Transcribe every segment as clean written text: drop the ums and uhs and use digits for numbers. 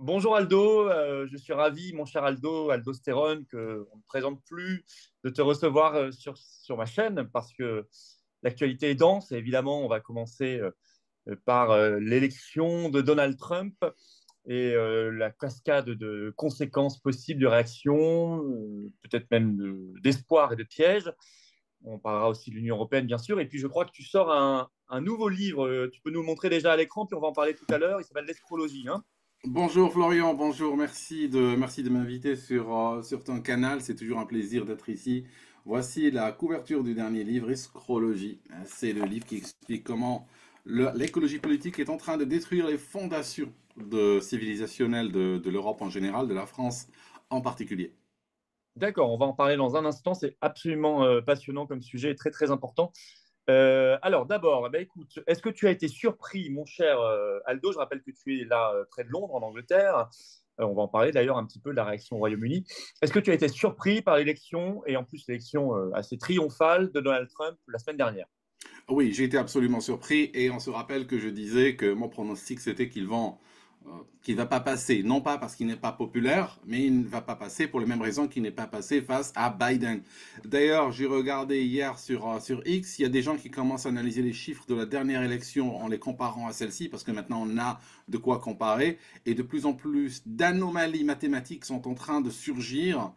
Bonjour Aldo, je suis ravi, mon cher Aldo, Aldostérone, qu'on ne présente plus, de te recevoir sur ma chaîne parce que l'actualité est dense et évidemment, on va commencer par l'élection de Donald Trump et la cascade de conséquences possibles, de réactions, peut-être même d'espoir et de pièges. On parlera aussi de l'Union européenne, bien sûr. Et puis, je crois que tu sors un nouveau livre. Tu peux nous le montrer déjà à l'écran, puis on va en parler tout à l'heure. Il s'appelle L'escrologie, hein. Bonjour Florian, bonjour, merci de m'inviter sur ton canal, c'est toujours un plaisir d'être ici. Voici la couverture du dernier livre, Escrologie. C'est le livre qui explique comment l'écologie politique est en train de détruire les fondations civilisationnelles de l'Europe en général, de la France en particulier. D'accord, on va en parler dans un instant. C'est absolument passionnant comme sujet et très, très important. Alors, d'abord, eh ben, écoute, est-ce que tu as été surpris, mon cher Aldo? Je rappelle que tu es là près de Londres, en Angleterre. On va en parler d'ailleurs un petit peu de la réaction au Royaume-Uni. Est-ce que tu as été surpris par l'élection, et en plus l'élection assez triomphale de Donald Trump la semaine dernière? Oui, j'ai été absolument surpris et on se rappelle que je disais que mon pronostic c'était qu'il va pas passer, non pas parce qu'il n'est pas populaire, mais il ne va pas passer pour les mêmes raisons qu'il n'est pas passé face à Biden. D'ailleurs, j'ai regardé hier sur X, il y a des gens qui commencent à analyser les chiffres de la dernière élection en les comparant à celle-ci parce que maintenant on a de quoi comparer et de plus en plus d'anomalies mathématiques sont en train de surgir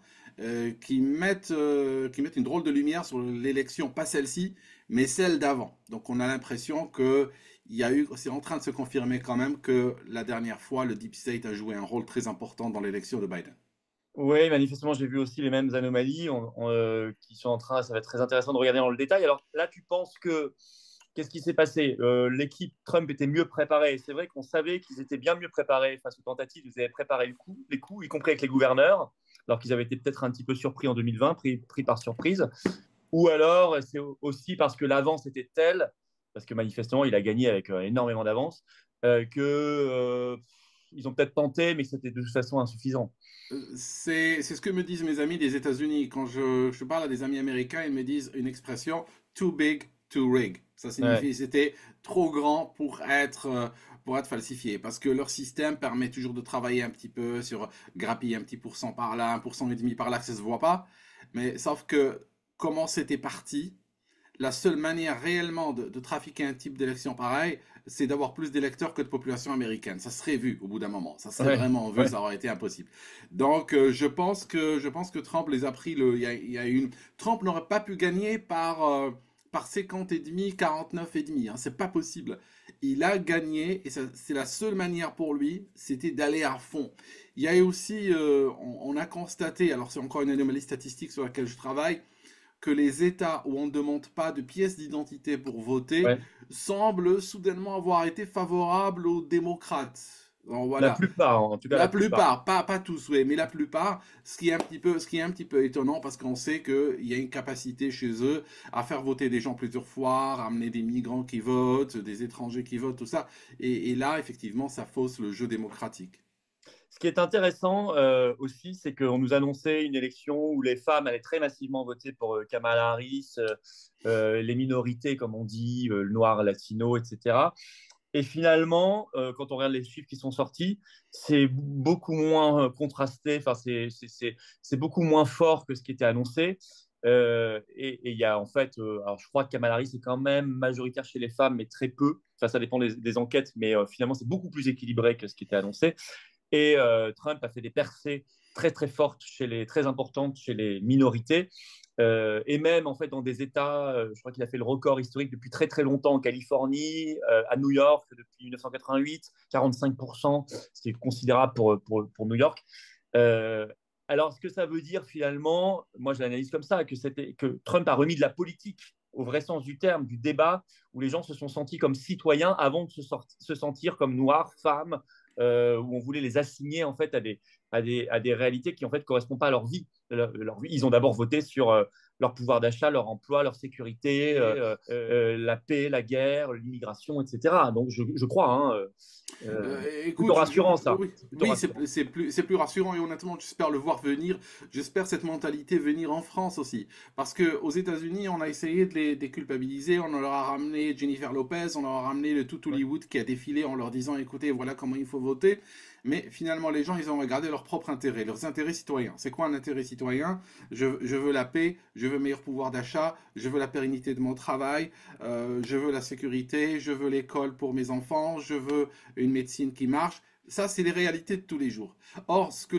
qui mettent une drôle de lumière sur l'élection, pas celle-ci, mais celle d'avant. Donc on a l'impression que c'est en train de se confirmer quand même que la dernière fois, le Deep State a joué un rôle très important dans l'élection de Biden. Oui, manifestement, j'ai vu aussi les mêmes anomalies qui sont en train, ça va être très intéressant de regarder dans le détail. Alors là, tu penses que, qu'est-ce qui s'est passé? L'équipe Trump était mieux préparée. C'est vrai qu'on savait qu'ils étaient bien mieux préparés face aux tentatives. Ils avaient préparé les coups, y compris avec les gouverneurs, alors qu'ils avaient été peut-être un petit peu surpris en 2020, pris par surprise. Ou alors, c'est aussi parce que l'avance était telle, parce que manifestement, il a gagné avec énormément d'avance, ils ont peut-être tenté, mais que c'était de toute façon insuffisant. C'est ce que me disent mes amis des États-Unis. Quand je parle à des amis américains, ils me disent une expression too big to rig. Ça Ouais. signifie c'était trop grand pour être falsifié. Parce que leur système permet toujours de travailler un petit peu sur grappiller un petit pourcent par là, 1,5% par là, que ça se voit pas. Mais sauf que comment c'était parti, la seule manière réellement de trafiquer un type d'élection pareil, c'est d'avoir plus d'électeurs que de population américaine. Ça serait vu au bout d'un moment. Ça serait Ouais, vraiment vu, ouais. ça aurait été impossible. Donc, je pense que Trump les a pris il y a une, Trump n'aurait pas pu gagner par 50 et demi, 49 et demi. Hein. C'est pas possible. Il a gagné et c'est la seule manière pour lui, c'était d'aller à fond. Il y a aussi, on a constaté, alors c'est encore une anomalie statistique sur laquelle je travaille, que les États où on ne demande pas de pièce d'identité pour voter Ouais. semblent soudainement avoir été favorables aux démocrates. Donc La voilà, plupart, en tout cas la la plupart. plupart, pas tous, oui, mais la plupart, ce qui est un petit peu étonnant parce qu'on sait qu'il y a une capacité chez eux à faire voter des gens plusieurs fois, ramener des migrants qui votent, des étrangers qui votent, tout ça. Et là, effectivement, ça fausse le jeu démocratique. Ce qui est intéressant aussi, c'est qu'on nous annonçait une élection où les femmes allaient très massivement voter pour Kamala Harris, les minorités, comme on dit, le noir, latino, etc. Et finalement, quand on regarde les chiffres qui sont sortis, c'est beaucoup moins contrasté, enfin, c'est beaucoup moins fort que ce qui était annoncé. Et il y a en fait, alors je crois que Kamala Harris est quand même majoritaire chez les femmes, mais très peu. Enfin, ça dépend des enquêtes, mais finalement, c'est beaucoup plus équilibré que ce qui était annoncé. Et Trump a fait des percées très très fortes très importantes chez les minorités. Et même en fait dans des États, je crois qu'il a fait le record historique depuis très très longtemps en Californie, à New York depuis 1988, 45%, c'est considérable pour New York. Euh, alors, ce que ça veut dire finalement, moi je l'analyse comme ça, que Trump a remis de la politique au vrai sens du terme, du débat, où les gens se sont sentis comme citoyens avant de se sentir comme noirs, femmes, où on voulait les assigner en fait à des réalités qui en fait correspondent pas à leur vie. Leur vie. Ils ont d'abord voté sur leur pouvoir d'achat, leur emploi, leur sécurité, la paix, la guerre, l'immigration, etc. Donc je crois, hein, c'est plutôt Écoute, rassurant ça. oui, C'est plutôt oui, rassurant. c'est plus rassurant et honnêtement, j'espère le voir venir. J'espère cette mentalité venir en France aussi. Parce que aux États-Unis, on a essayé de les déculpabiliser. On leur a ramené Jennifer Lopez, on leur a ramené le tout Ouais. Hollywood qui a défilé en leur disant, écoutez, voilà comment il faut voter. mais finalement, les gens, ils ont regardé leurs propres intérêts, leurs intérêts citoyens. C'est quoi un intérêt citoyen? Je veux la paix, je veux meilleur pouvoir d'achat, je veux la pérennité de mon travail, je veux la sécurité, je veux l'école pour mes enfants, je veux une médecine qui marche. Ça, c'est les réalités de tous les jours. Or, ce que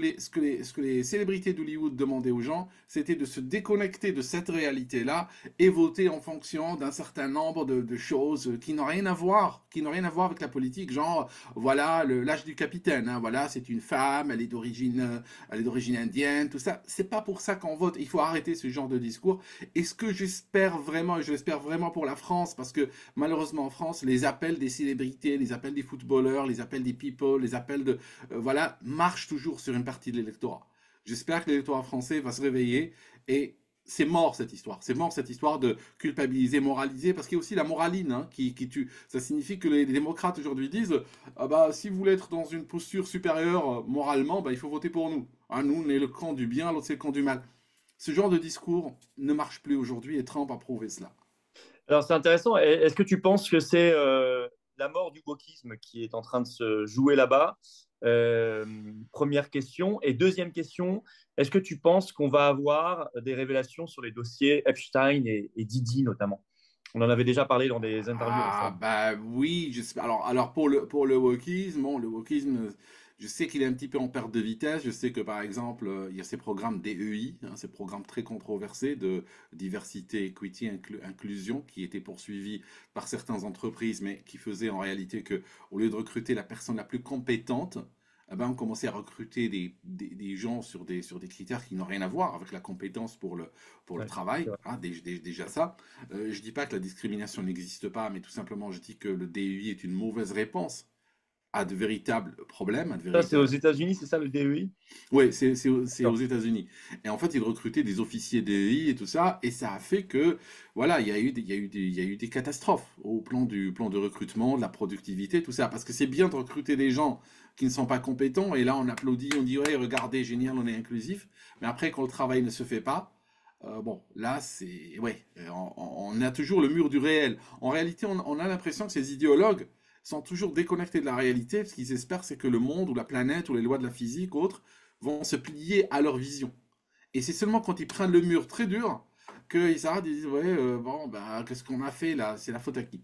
les célébrités d'Hollywood demandaient aux gens, c'était de se déconnecter de cette réalité-là et voter en fonction d'un certain nombre de choses qui n'ont rien à voir, qui n'ont rien à voir avec la politique. Genre, voilà, l'âge du capitaine, hein, voilà, c'est une femme, elle est d'origine indienne, tout ça. C'est pas pour ça qu'on vote. Il faut arrêter ce genre de discours. Et ce que j'espère vraiment, et je l'espère vraiment pour la France, parce que malheureusement en France, les appels des célébrités, les appels des footballeurs, les appels des people, les appels de, voilà, marchent toujours sur une partie de l'électorat. J'espère que l'électorat français va se réveiller et c'est mort cette histoire. C'est mort cette histoire de culpabiliser, moraliser, parce qu'il y a aussi la moraline hein, qui tue. Ça signifie que les démocrates aujourd'hui disent ah bah, si vous voulez être dans une posture supérieure moralement, bah, il faut voter pour nous. Hein, nous, on est le camp du bien, l'autre c'est le camp du mal. Ce genre de discours ne marche plus aujourd'hui et Trump a prouvé cela. Alors, c'est intéressant. Est-ce que tu penses que c'est la mort du wokisme qui est en train de se jouer là-bas? Première question. Et deuxième question, est-ce que tu penses qu'on va avoir des révélations sur les dossiers Epstein et Didi notamment? On en avait déjà parlé dans des interviews Ah récemment. bah oui, alors pour le wokisme, bon, le wokisme, je sais qu'il est un petit peu en perte de vitesse. Je sais que par exemple, il y a ces programmes DEI, hein, ces programmes très controversés de diversité, equity, inclusion, qui étaient poursuivis par certaines entreprises, mais qui faisaient en réalité que, au lieu de recruter la personne la plus compétente, eh ben, on commençait à recruter des gens sur des critères qui n'ont rien à voir avec la compétence pour le Ouais, c'est travail, vrai. hein, déjà ça. Je dis pas que la discrimination n'existe pas, mais tout simplement je dis que le DEI est une mauvaise réponse à de véritables problèmes, à de Ça, c'est aux véritables... États-Unis, c'est ça le DEI? Oui, c'est aux D'accord. États-Unis. Et en fait, ils recrutaient des officiers DEI et tout ça, et ça a fait que, voilà, il y a eu des catastrophes au plan de recrutement, de la productivité, tout ça. Parce que c'est bien de recruter des gens qui ne sont pas compétents, et là on applaudit, on dit, ouais, regardez, génial, on est inclusif. Mais après, quand le travail ne se fait pas, bon, là, c'est, ouais, on a toujours le mur du réel. En réalité, on a l'impression que ces idéologues sont toujours déconnectés de la réalité, parce qu'ils espèrent c'est que le monde ou la planète ou les lois de la physique ou autres vont se plier à leur vision. Et c'est seulement quand ils prennent le mur très dur qu'ils s'arrêtent et disent ouais bon bah qu'est-ce qu'on a fait là, c'est la faute à qui?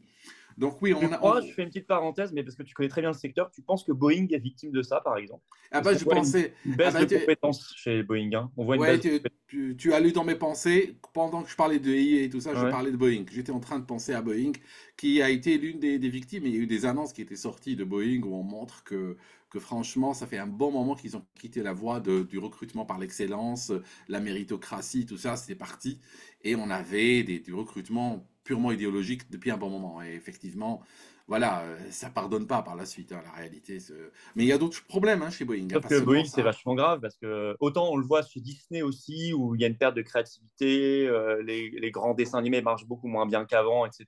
Donc oui Tu crois, je fais une petite parenthèse, mais parce que tu connais très bien le secteur, tu penses que Boeing est victime de ça, par exemple? ah Est-ce bah qu'on je voit pensais une ah baisse bah de compétences chez Boeing, hein? On voit une ouais baisse de compétences. tu as lu dans mes pensées pendant que je parlais de IA et tout ça, je Ouais. parlais de Boeing. J'étais en train de penser à Boeing qui a été l'une des victimes. Et il y a eu des annonces qui étaient sorties de Boeing où on montre que franchement ça fait un bon moment qu'ils ont quitté la voie du recrutement par l'excellence, la méritocratie, tout ça, c'était parti. Et on avait du recrutement purement idéologique depuis un bon moment. Et effectivement, voilà, ça pardonne pas par la suite, hein, la réalité. Mais il y a d'autres problèmes hein, chez Boeing, il n'y a Sauf pas que seulement Boeing, c'est ça. vachement grave parce que autant on le voit chez Disney aussi, où il y a une perte de créativité, les grands dessins animés marchent beaucoup moins bien qu'avant, etc.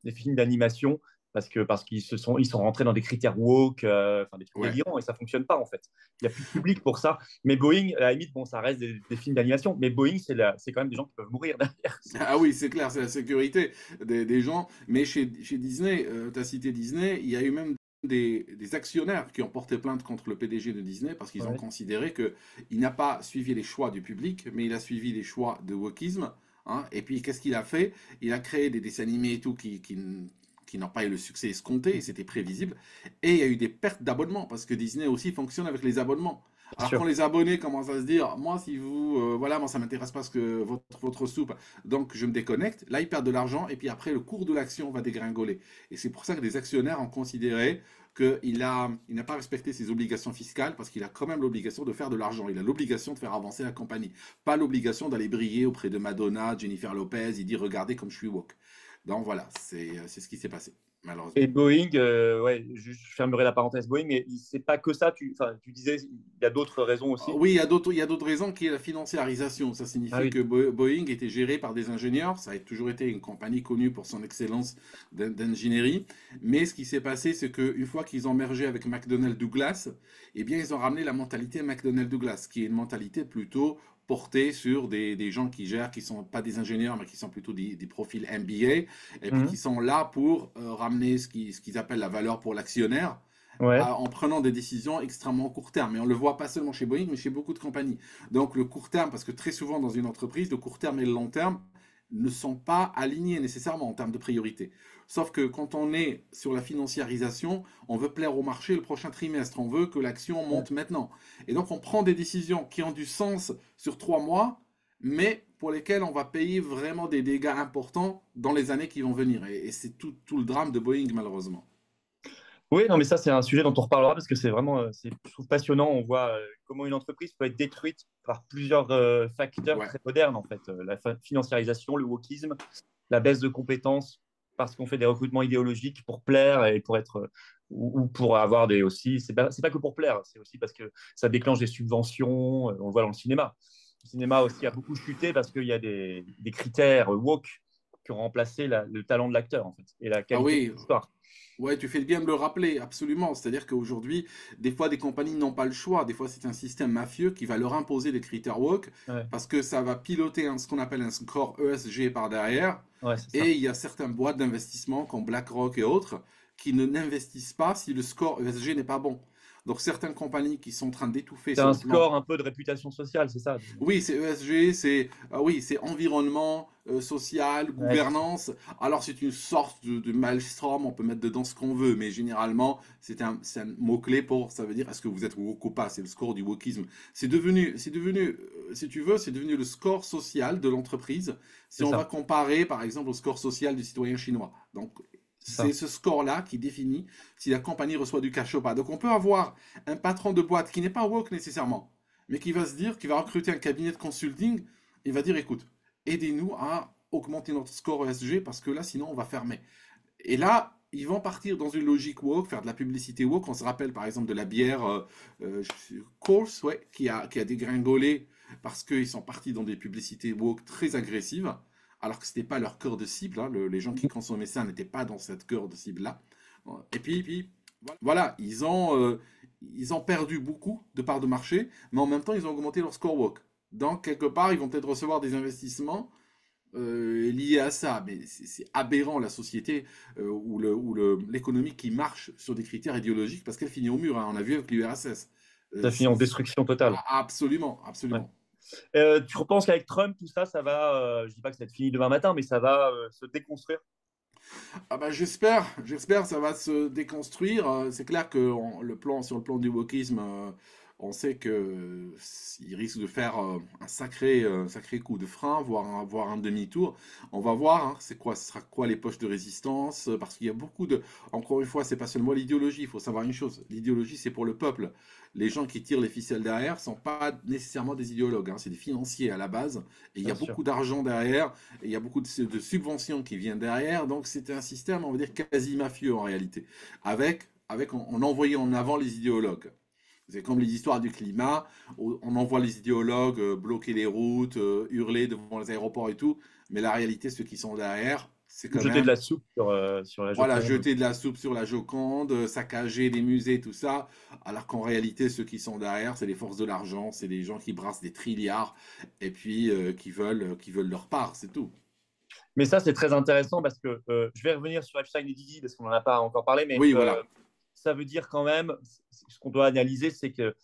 Les films d'animation, parce ils sont rentrés dans des critères woke, enfin des trucs Ouais. délirants, et ça fonctionne pas en fait. Il n'y a plus de public pour ça. Mais Boeing, à la limite, bon, ça reste des films d'animation, mais Boeing, c'est quand même des gens qui peuvent mourir derrière. Ah oui, c'est clair, c'est la sécurité des gens. Mais chez Disney, tu as cité Disney, il y a eu même des actionnaires qui ont porté plainte contre le PDG de Disney parce qu'ils ont Ouais. considéré que il n'a pas suivi les choix du public, mais il a suivi les choix de wokisme. Hein. Et puis, qu'est-ce qu'il a fait? Il a créé des dessins animés et tout qui n'ont pas eu le succès escompté, et c'était prévisible. Et il y a eu des pertes d'abonnements, parce que Disney aussi fonctionne avec les abonnements. Bien Alors quand sûr. les abonnés commencent à se dire, moi si vous, voilà, moi ça m'intéresse pas ce que votre soupe, donc je me déconnecte, là ils perdent de l'argent et puis après le cours de l'action va dégringoler. Et c'est pour ça que les actionnaires ont considéré il n'a pas respecté ses obligations fiscales parce qu'il a quand même l'obligation de faire de l'argent. Il a l'obligation de faire avancer la compagnie, pas l'obligation d'aller briller auprès de Madonna, Jennifer Lopez, il dit regardez comme je suis woke. Donc voilà, c'est ce qui s'est passé, Et malheureusement. Boeing, ouais, je fermerai la parenthèse Boeing, mais c'est pas que ça. Enfin, tu disais, il y a d'autres raisons aussi. Oui, il y a d'autres raisons qui est la financiarisation. Ça Ah signifie oui. que Boeing était géré par des ingénieurs. Ça a toujours été une compagnie connue pour son excellence d'ingénierie. Mais ce qui s'est passé, c'est qu'une fois qu'ils ont mergé avec McDonnell Douglas, eh bien, ils ont ramené la mentalité McDonnell Douglas, qui est une mentalité plutôt portée sur des gens qui gèrent, qui sont pas des ingénieurs, mais qui sont plutôt des profils MBA, et puis qui Mhm. sont là pour ramener ce qu'ils appellent la valeur pour l'actionnaire. Ouais. en prenant des décisions extrêmement court terme. Et on le voit pas seulement chez Boeing, mais chez beaucoup de compagnies. Donc le court terme, parce que très souvent dans une entreprise, le court terme et le long terme ne sont pas alignés nécessairement en termes de priorité. Sauf que quand on est sur la financiarisation, on veut plaire au marché le prochain trimestre, on veut que l'action Ouais. monte maintenant. Et donc on prend des décisions qui ont du sens sur 3 mois, mais pour lesquelles on va payer vraiment des dégâts importants dans les années qui vont venir. Et c'est tout le drame de Boeing, malheureusement. Oui, non, mais ça, c'est un sujet dont on reparlera parce que c'est vraiment, je trouve passionnant. On voit comment une entreprise peut être détruite par plusieurs facteurs Ouais. très modernes, en fait. La financiarisation, le wokisme, la baisse de compétences parce qu'on fait des recrutements idéologiques pour plaire et pour être, ou pour avoir des aussi, c'est pas que pour plaire, c'est aussi parce que ça déclenche des subventions. On le voit dans le cinéma. Le cinéma aussi a beaucoup chuté parce qu'il y a des critères woke qui ont remplacé le talent de l'acteur, en fait, et la Ah qualité de oui, l'histoire. ouais, tu fais bien de le rappeler, absolument. C'est-à-dire qu'aujourd'hui, des fois, des compagnies n'ont pas le choix. Des fois, c'est un système mafieux qui va leur imposer des critères woke Ouais, parce que ça va piloter ce qu'on appelle un score ESG par derrière. ouais, c'est ça. Et il y a certaines boîtes d'investissement comme BlackRock et autres qui ne n'investissent pas si le score ESG n'est pas bon. Donc certaines compagnies qui sont en train d'étouffer C'est sur un le plan. score un peu de réputation sociale, c'est ça? Oui, c'est ESG, c'est oui, c'est environnement, social, Ouais, c'est ça. gouvernance. Alors c'est une sorte de maelstrom, on peut mettre dedans ce qu'on veut, mais généralement c'est un mot-clé pour ça veut dire est-ce que vous êtes woke ou pas, c'est le score du wokisme. C'est devenu, si tu veux, c'est devenu le score social de l'entreprise. Si C'est on va ça. comparer par exemple au score social du citoyen chinois. Donc C'est c'est ça. ce score-là qui définit si la compagnie reçoit du cash ou pas. Donc on peut avoir un patron de boîte qui n'est pas woke nécessairement mais qui va se dire, qui va recruter un cabinet de consulting, il va dire, écoute, aidez-nous à augmenter notre score ESG parce que là, sinon, on va fermer. Et là, ils vont partir dans une logique woke, faire de la publicité woke. On se rappelle par exemple de la bière Coors, ouais, qui a dégringolé parce qu'ils sont partis dans des publicités woke très agressives, alors que ce n'était pas leur cœur de cible. Hein. Les gens qui consommaient ça n'étaient pas dans cette cœur de cible-là. Et puis, voilà, ils ont perdu beaucoup de parts de marché, mais en même temps, ils ont augmenté leur score woke. Donc, quelque part, ils vont peut-être recevoir des investissements liés à ça. Mais c'est aberrant la société l'économie qui marche sur des critères idéologiques parce qu'elle finit au mur. Hein. On a vu avec l'URSS. Ça finit en destruction totale. Absolument, Ouais. absolument. Tu repenses qu'avec Trump, tout ça, ça va, je dis pas que ça va être fini demain matin, mais ça va se déconstruire. Ah bah j'espère que ça va se déconstruire. C'est clair que sur le plan du wokisme, on sait que il risque de faire un sacré coup de frein, voire un demi-tour. On va voir, hein, ce sera quoi les poches de résistance, parce qu'il y a beaucoup de. Encore une fois, c'est pas seulement l'idéologie. Il faut savoir une chose. L'idéologie, c'est pour le peuple. Les gens qui tirent les ficelles derrière sont pas nécessairement des idéologues, hein, c'est des financiers à la base. Et il y Bien a sûr. beaucoup d'argent derrière. Et il y a beaucoup de subventions qui viennent derrière, donc c'est un système, on va dire, quasi mafieux en réalité, en envoyant en avant les idéologues. C'est comme les histoires du climat, on envoie les idéologues bloquer les routes, hurler devant les aéroports et tout, mais la réalité, ceux qui sont derrière, c'est quand Jeter de même la soupe sur la voilà, Joconde. jeter de la soupe sur la Joconde, saccager les musées, tout ça, alors qu'en réalité, ceux qui sont derrière, c'est les forces de l'argent, c'est des gens qui brassent des trilliards et puis qui veulent leur part, c'est tout. Mais ça, c'est très intéressant parce que je vais revenir sur Epstein et Didi parce qu'on n'en a pas encore parlé, mais Oui, voilà. ça veut dire quand même, ce qu'on doit analyser, c'est que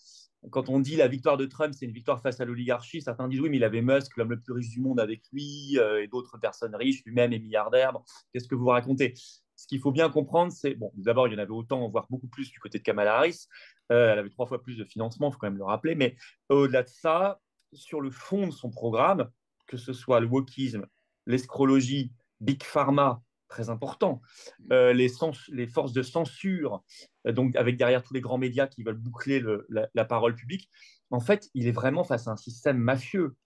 quand on dit la victoire de Trump, c'est une victoire face à l'oligarchie, certains disent oui, mais il avait Musk, l'homme le plus riche du monde, avec lui, et d'autres personnes riches, lui-même est milliardaire. Bon, qu'est-ce que vous racontez? Ce qu'il faut bien comprendre, c'est, bon, d'abord, il y en avait autant, voire beaucoup plus du côté de Kamala Harris. Elle avait 3 fois plus de financement, il faut quand même le rappeler. Mais au-delà de ça, sur le fond de son programme, que ce soit le wokisme, l'escrologie, Big Pharma, très important, les forces de censure, donc avec derrière tous les grands médias qui veulent boucler la parole publique, en fait, il est vraiment face à un système mafieux.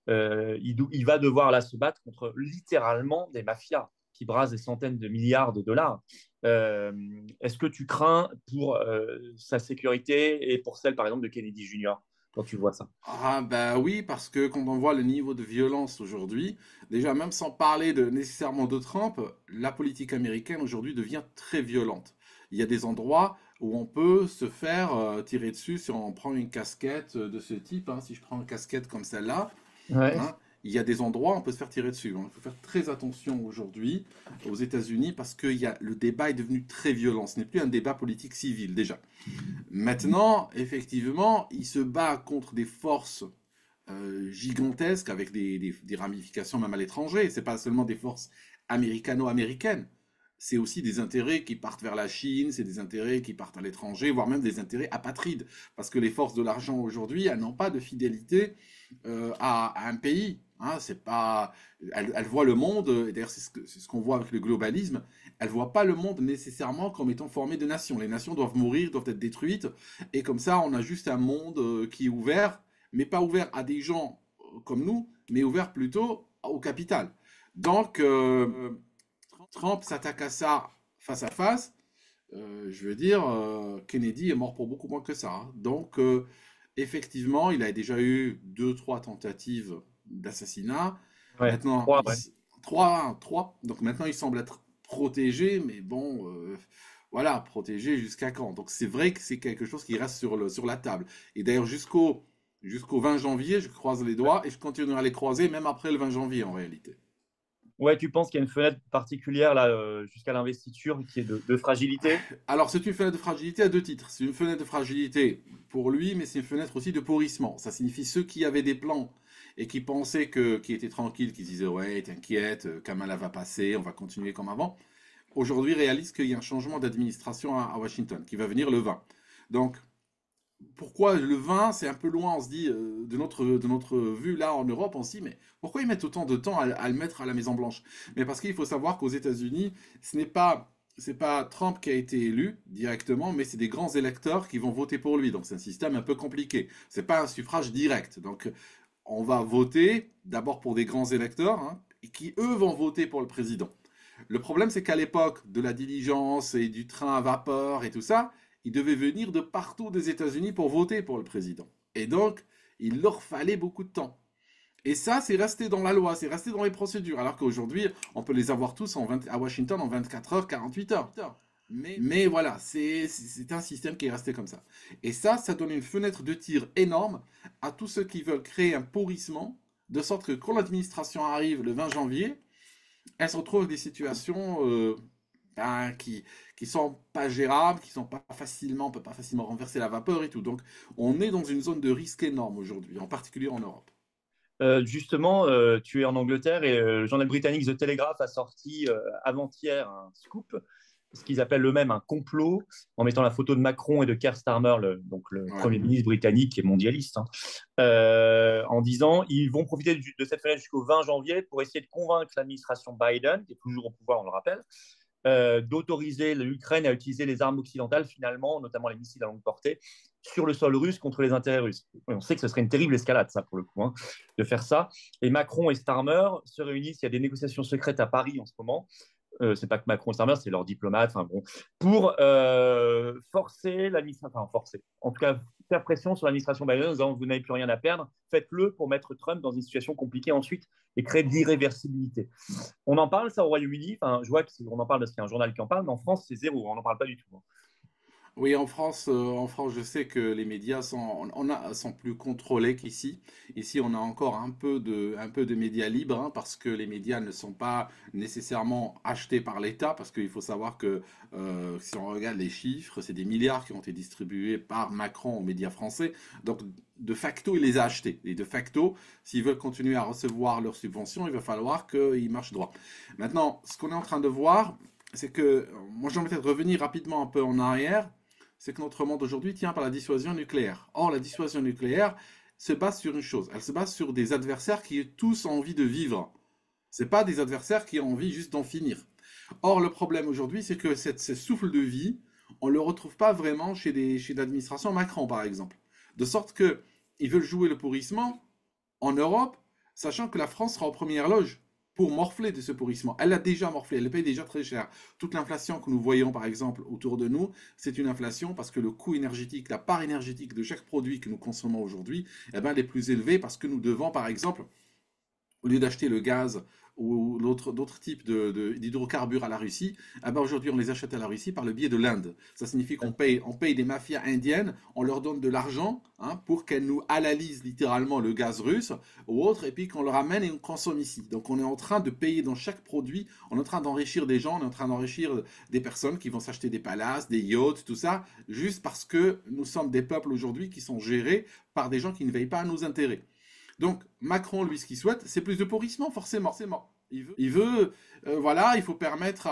Il va devoir là se battre contre littéralement des mafias qui brassent des centaines de milliards de dollars. Est-ce que tu crains pour sa sécurité et pour celle, par exemple, de Kennedy Jr. quand tu vois ça? Ah bah oui, parce que quand on voit le niveau de violence aujourd'hui, déjà même sans parler nécessairement de Trump, la politique américaine aujourd'hui devient très violente. Il y a des endroits où on peut se faire tirer dessus si on prend une casquette de ce type, hein. Si je prends une casquette comme celle-là, Ouais, hein, il y a des endroits où on peut se faire tirer dessus. Il faut faire très attention aujourd'hui aux États-Unis parce que le débat est devenu très violent. Ce n'est plus un débat politique civil déjà. Maintenant, effectivement, il se bat contre des forces gigantesques avec des ramifications même à l'étranger. C'est pas seulement des forces américano-américaines. C'est aussi des intérêts qui partent vers la Chine, c'est des intérêts qui partent à l'étranger, voire même des intérêts apatrides. Parce que les forces de l'argent aujourd'hui, elles n'ont pas de fidélité à un pays. Hein, c'est pas, elles voient le monde, et d'ailleurs c'est ce qu'on voit avec le globalisme, elles voient pas le monde nécessairement comme étant formé de nations. Les nations doivent mourir, doivent être détruites, et comme ça on a juste un monde qui est ouvert, mais pas ouvert à des gens comme nous, mais ouvert plutôt au capital. Donc, Trump s'attaque à ça face à face. Je veux dire, Kennedy est mort pour beaucoup moins que ça. Hein. Donc, effectivement, il a déjà eu deux, trois tentatives d'assassinat. Ouais, Maintenant, trois, ouais. trois. Donc maintenant, il semble être protégé, mais bon, voilà, protégé jusqu'à quand? Donc c'est vrai que c'est quelque chose qui reste sur la table. Et d'ailleurs, jusqu'au 20 janvier, je croise les doigts et je continuerai à les croiser même après le 20 janvier en réalité. Ouais, tu penses qu'il y a une fenêtre particulière là, jusqu'à l'investiture qui est de fragilité? Alors, c'est une fenêtre de fragilité à deux titres. C'est une fenêtre de fragilité pour lui, mais c'est une fenêtre aussi de pourrissement. Ça signifie ceux qui avaient des plans et qui pensaient qui étaient tranquilles, qui disaient ouais, t'inquiète, Kamala va passer, on va continuer comme avant. Aujourd'hui, réalisent qu'il y a un changement d'administration à Washington qui va venir le 20. Donc, pourquoi le 20, c'est un peu loin, on se dit, de notre vue là en Europe, on se dit, mais pourquoi ils mettent autant de temps à le mettre à la Maison Blanche? Mais parce qu'il faut savoir qu'aux États-Unis, c'est pas Trump qui a été élu directement, mais c'est des grands électeurs qui vont voter pour lui. Donc c'est un système un peu compliqué. C'est pas un suffrage direct. Donc on va voter d'abord pour des grands électeurs, hein, et qui eux vont voter pour le président. Le problème, c'est qu'à l'époque de la diligence et du train à vapeur et tout ça, ils devaient venir de partout des États-Unis pour voter pour le président. Et donc, il leur fallait beaucoup de temps. Et ça, c'est resté dans la loi, c'est resté dans les procédures. Alors qu'aujourd'hui, on peut les avoir tous à Washington en 24 heures, 48 heures. Mais voilà, c'est un système qui est resté comme ça. Et ça donne une fenêtre de tir énorme à tous ceux qui veulent créer un pourrissement, de sorte que quand l'administration arrive le 20 janvier, elle se retrouve avec des situations qui sont pas gérables, qui sont pas facilement, on peut pas facilement renverser la vapeur et tout. Donc, on est dans une zone de risque énorme aujourd'hui, en particulier en Europe. Justement, tu es en Angleterre et le journal britannique The Telegraph a sorti avant-hier un scoop, ce qu'ils appellent eux-mêmes un complot, en mettant la photo de Macron et de Keir Starmer, donc le Ouais. Premier ministre britannique et mondialiste, hein, en disant ils vont profiter de cette fenêtre jusqu'au 20 janvier pour essayer de convaincre l'administration Biden, qui est toujours au pouvoir, on le rappelle, d'autoriser l'Ukraine à utiliser les armes occidentales, finalement, notamment les missiles à longue portée, sur le sol russe contre les intérêts russes. Et on sait que ce serait une terrible escalade, ça, pour le coup, hein, de faire ça. Et Macron et Starmer se réunissent, il y a des négociations secrètes à Paris en ce moment. C'est pas que Macron et Starmer, c'est leurs diplomates, enfin bon, pour forcer l'administration, enfin forcer, en tout cas faire pression sur l'administration Biden en disant vous n'avez plus rien à perdre, faites-le pour mettre Trump dans une situation compliquée ensuite et créer de l'irréversibilité. On en parle ça au Royaume-Uni, enfin, je vois qu'on en parle parce qu'il y a un journal qui en parle, mais en France c'est zéro, on n'en parle pas du tout. Oui, en France, je sais que les médias sont plus contrôlés qu'ici. Ici, on a encore un peu de médias libres, hein, parce que les médias ne sont pas nécessairement achetés par l'État, parce qu'il faut savoir que si on regarde les chiffres, c'est des milliards qui ont été distribués par Macron aux médias français. Donc, de facto, il les a achetés. Et de facto, s'ils veulent continuer à recevoir leurs subventions, il va falloir qu'ils marchent droit. Maintenant, ce qu'on est en train de voir, c'est que, moi j'ai envie de revenir rapidement un peu en arrière, c'est que notre monde aujourd'hui tient par la dissuasion nucléaire. Or, la dissuasion nucléaire se base sur une chose, elle se base sur des adversaires qui ont tous envie de vivre. C'est pas des adversaires qui ont envie juste d'en finir. Or, le problème aujourd'hui, c'est que ce souffle de vie, on ne le retrouve pas vraiment chez l'administration Macron, par exemple. De sorte que ils veulent jouer le pourrissement en Europe, sachant que la France sera en première loge pour morfler de ce pourrissement. Elle a déjà morflé, elle le paye déjà très cher. Toute l'inflation que nous voyons, par exemple, autour de nous, c'est une inflation parce que le coût énergétique, la part énergétique de chaque produit que nous consommons aujourd'hui, eh ben, elle est plus élevée parce que nous devons, par exemple, au lieu d'acheter le gaz ou d'autres types d'hydrocarbures à la Russie, ah ben aujourd'hui on les achète à la Russie par le biais de l'Inde. Ça signifie qu'on paye des mafias indiennes, on leur donne de l'argent hein, pour qu'elles nous halalisent littéralement le gaz russe ou autre, et puis qu'on le ramène et on consomme ici. Donc on est en train de payer dans chaque produit, on est en train d'enrichir des gens, on est en train d'enrichir des personnes qui vont s'acheter des palaces, des yachts, tout ça, juste parce que nous sommes des peuples aujourd'hui qui sont gérés par des gens qui ne veillent pas à nos intérêts. Donc Macron, lui, ce qu'il souhaite, c'est plus de pourrissement, forcément. Voilà, il faut permettre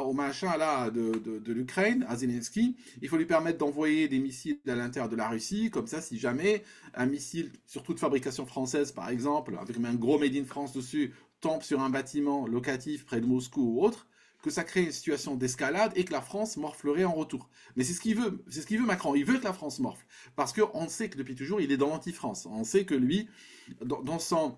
au machin là de l'Ukraine, à Zelensky, il faut lui permettre d'envoyer des missiles à l'intérieur de la Russie, comme ça, si jamais un missile, surtout de fabrication française, par exemple, avec un gros Made in France dessus, tombe sur un bâtiment locatif près de Moscou ou autre, que ça crée une situation d'escalade et que la France morflerait en retour. Mais c'est ce qu'il veut Macron. Il veut que la France morfle. Parce qu'on sait que depuis toujours, il est dans l'anti-France. On sait que lui, dans son,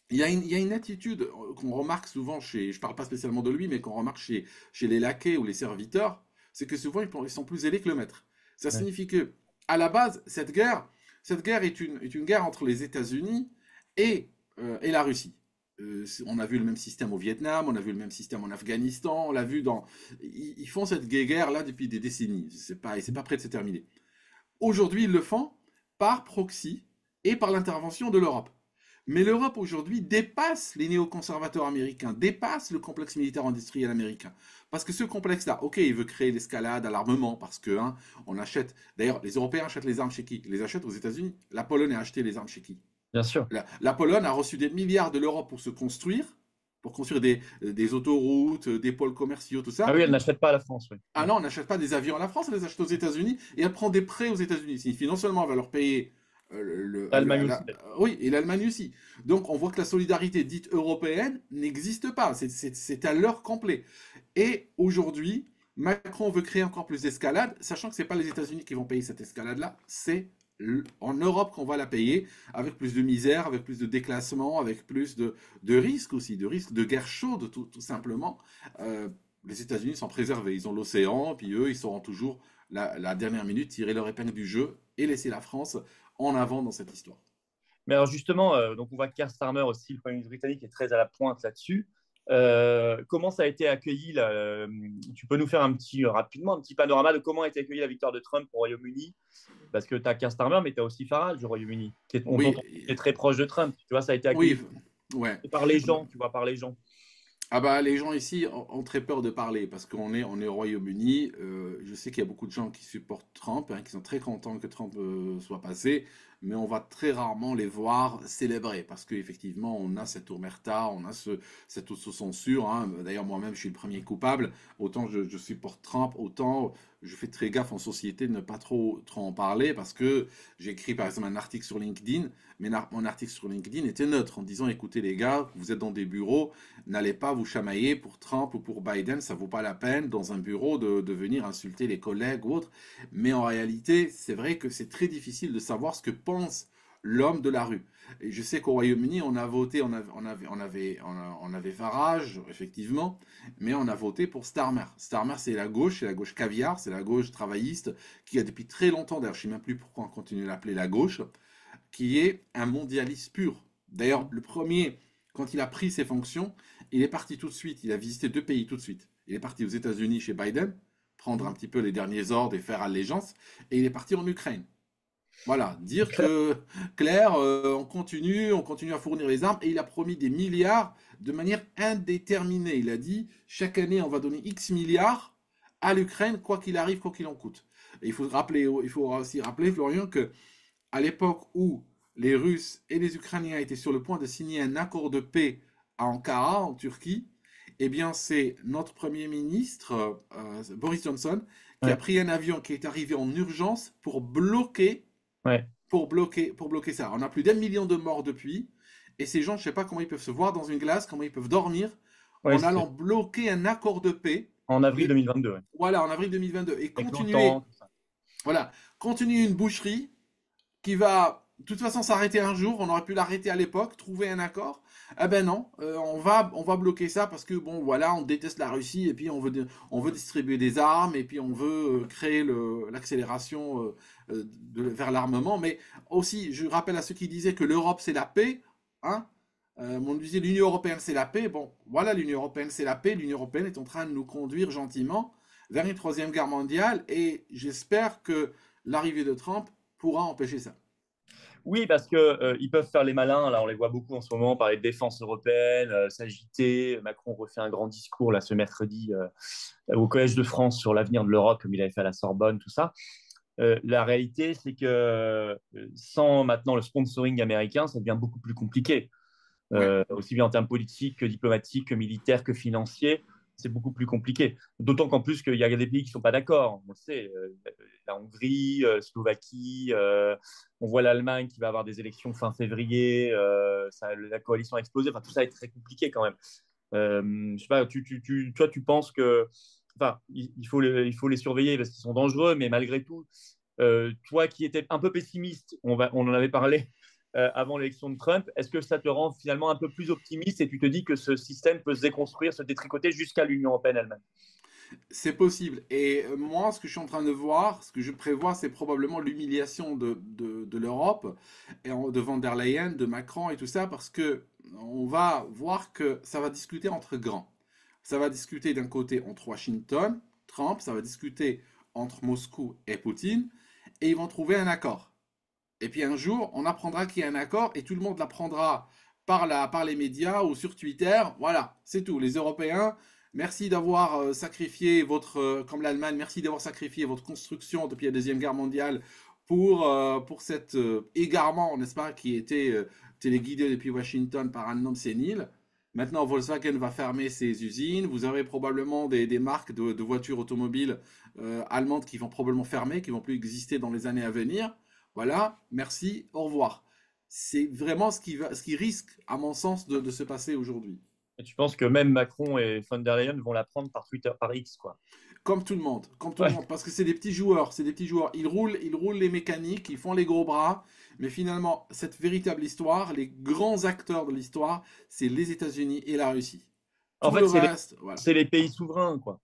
il y a une attitude qu'on remarque souvent chez, je parle pas spécialement de lui, mais qu'on remarque chez les laquais ou les serviteurs, c'est que souvent ils sont plus zélés que le maître. Ça Ouais. signifie que, à la base, cette guerre est une guerre entre les États-Unis et la Russie. On a vu le même système au Vietnam, on a vu le même système en Afghanistan, on l'a vu dans. Ils font cette guerre-là depuis des décennies. C'est pas prêt de se terminer. Aujourd'hui, ils le font par proxy et par l'intervention de l'Europe. Mais l'Europe aujourd'hui dépasse les néoconservateurs américains, dépasse le complexe militaire industriel américain. Parce que ce complexe-là, ok, il veut créer l'escalade à l'armement, parce que hein, on achète. D'ailleurs, les Européens achètent les armes chez qui? Ils les achètent aux États-Unis. La Pologne a acheté les armes chez qui? Bien sûr. La Pologne a reçu des milliards de l'Europe pour construire des autoroutes, des pôles commerciaux, tout Ah ça. oui, elle n'achète pas à la France, oui. Ah non, on n'achète pas des avions à la France, elle les achète aux États-Unis et elle prend des prêts aux États-Unis. Ça signifie non seulement elle va leur payer L'Allemagne aussi, d'ailleurs. oui, et l'Allemagne aussi. Donc on voit que la solidarité dite européenne n'existe pas. C'est à l'heure complet. Et aujourd'hui, Macron veut créer encore plus d'escalade, sachant que ce n'est pas les États-Unis qui vont payer cette escalade-là, c'est en Europe qu'on va la payer, avec plus de misère, avec plus de déclassement, avec plus de risques aussi, de risques de guerre chaude, tout simplement. Euh, les États-Unis sont préservés, ils ont l'océan, puis eux, ils sauront toujours, la dernière minute, tirer leur épingle du jeu et laisser la France en avant dans cette histoire. Mais alors justement, donc on voit que Keir Starmer aussi, le Premier ministre britannique, est très à la pointe là-dessus. Comment ça a été accueilli là, tu peux nous faire rapidement un petit panorama de comment a été accueillie la victoire de Trump au Royaume-Uni? Parce que tu as Keir Starmer, mais tu as aussi Farage du Royaume-Uni, dont Oui, on est très proche de Trump. Tu vois, ça a été oui, accueilli ouais. par les gens, tu vois, par les gens. Ah bah les gens ici ont très peur de parler parce qu'on est au Royaume-Uni. Je sais qu'il y a beaucoup de gens qui supportent Trump, hein, qui sont très contents que Trump soit passé, mais on va très rarement les voir célébrer parce qu'effectivement on a cette omerta, on a cette autocensure. Hein. D'ailleurs moi-même je suis le premier coupable. Autant je supporte Trump, autant je fais très gaffe en société de ne pas trop en parler parce que j'ai écrit par exemple un article sur LinkedIn, mais mon article sur LinkedIn était neutre en disant écoutez les gars, vous êtes dans des bureaux. N'allez pas vous chamailler pour Trump ou pour Biden, ça vaut pas la peine dans un bureau de venir insulter les collègues ou autres. Mais en réalité, c'est vrai que c'est très difficile de savoir ce que pense l'homme de la rue. Et je sais qu'au Royaume-Uni, on a voté, on avait Farage, effectivement, mais on a voté pour Starmer. Starmer, c'est la gauche caviar, c'est la gauche travailliste, qui a depuis très longtemps, d'ailleurs, je ne sais même plus pourquoi on continue de l'appeler la gauche, qui est un mondialiste pur. D'ailleurs, le premier, quand il a pris ses fonctions, il est parti tout de suite, il a visité 2 pays tout de suite. Il est parti aux États-Unis chez Biden, prendre un petit peu les derniers ordres et faire allégeance, et il est parti en Ukraine. Voilà, dire que Claire, on continue à fournir les armes, et il a promis des milliards de manière indéterminée. Il a dit, chaque année, on va donner X milliards à l'Ukraine, quoi qu'il arrive, quoi qu'il en coûte. Et il faut aussi rappeler, Florian, que à l'époque où les Russes et les Ukrainiens étaient sur le point de signer un accord de paix à Ankara, en Turquie, eh bien, c'est notre Premier ministre, Boris Johnson, qui a Ouais, pris un avion qui est arrivé en urgence ouais, pour bloquer ça. On a plus d'1 million de morts depuis, et ces gens, je ne sais pas comment ils peuvent se voir dans une glace, comment ils peuvent dormir, ouais, en allant bloquer un accord de paix, en avril et 2022, ouais. voilà, en avril 2022, et Avec l'OTAN, continuer, tout ça. voilà, continuer une boucherie qui va de toute façon s'arrêter un jour, on aurait pu l'arrêter à l'époque, trouver un accord. Ah ben non, on va bloquer ça parce que bon voilà, on déteste la Russie et puis on veut distribuer des armes et puis on veut créer l'accélération vers l'armement. Mais aussi, je rappelle à ceux qui disaient que l'Europe c'est la paix, hein, On disait l'Union européenne c'est la paix. Bon, voilà, l'Union européenne c'est la paix. L'Union européenne est en train de nous conduire gentiment vers une troisième guerre mondiale et j'espère que l'arrivée de Trump pourra empêcher ça. Oui, parce que ils peuvent faire les malins. Là, on les voit beaucoup en ce moment parler de défense européenne, s'agiter. Macron refait un grand discours là ce mercredi au Collège de France sur l'avenir de l'Europe, comme il avait fait à la Sorbonne, tout ça. La réalité, c'est que sans maintenant le sponsoring américain, ça devient beaucoup plus compliqué. Ouais. Aussi bien en termes politiques que diplomatiques, que militaires, que financiers. C'est beaucoup plus compliqué. D'autant qu'en plus qu'il y a des pays qui ne sont pas d'accord. On le sait, la Hongrie, Slovaquie, on voit l'Allemagne qui va avoir des élections fin février, la coalition a explosé. Enfin, tout ça est très compliqué quand même. Je sais pas, toi, tu penses que, enfin, il faut les surveiller parce qu'ils sont dangereux, mais malgré tout, toi qui étais un peu pessimiste, on en avait parlé avant l'élection de Trump, est-ce que ça te rend finalement un peu plus optimiste et tu te dis que ce système peut se déconstruire, se détricoter jusqu'à l'Union européenne elle-même? C'est possible. Et moi, ce que je suis en train de voir, ce que je prévois, c'est probablement l'humiliation de l'Europe de von der Leyen, de Macron et tout ça, parce que on va voir que ça va discuter entre grands. Ça va discuter d'un côté entre Washington, Trump, ça va discuter entre Moscou et Poutine, et ils vont trouver un accord. Et puis un jour, on apprendra qu'il y a un accord et tout le monde l'apprendra par les médias ou sur Twitter. Voilà, c'est tout. Les Européens, merci d'avoir sacrifié comme l'Allemagne, merci d'avoir sacrifié votre construction depuis la Deuxième Guerre mondiale pour cet égarement, n'est-ce pas, qui était téléguidé depuis Washington par un homme sénile. Maintenant, Volkswagen va fermer ses usines. Vous avez probablement des marques de voitures automobiles allemandes qui vont probablement fermer, qui vont plus exister dans les années à venir. Voilà, merci, au revoir. C'est vraiment ce qui risque, à mon sens, de se passer aujourd'hui. Et tu penses que même Macron et von der Leyen vont la prendre par Twitter, par X, quoi. Comme tout le Ouais. monde, parce que c'est des petits joueurs, c'est des petits joueurs. Ils roulent les mécaniques, ils font les gros bras, mais finalement, cette véritable histoire, les grands acteurs de l'histoire, c'est les États-Unis et la Russie. En Tout le fait, reste, voilà. c'est les pays souverains, quoi.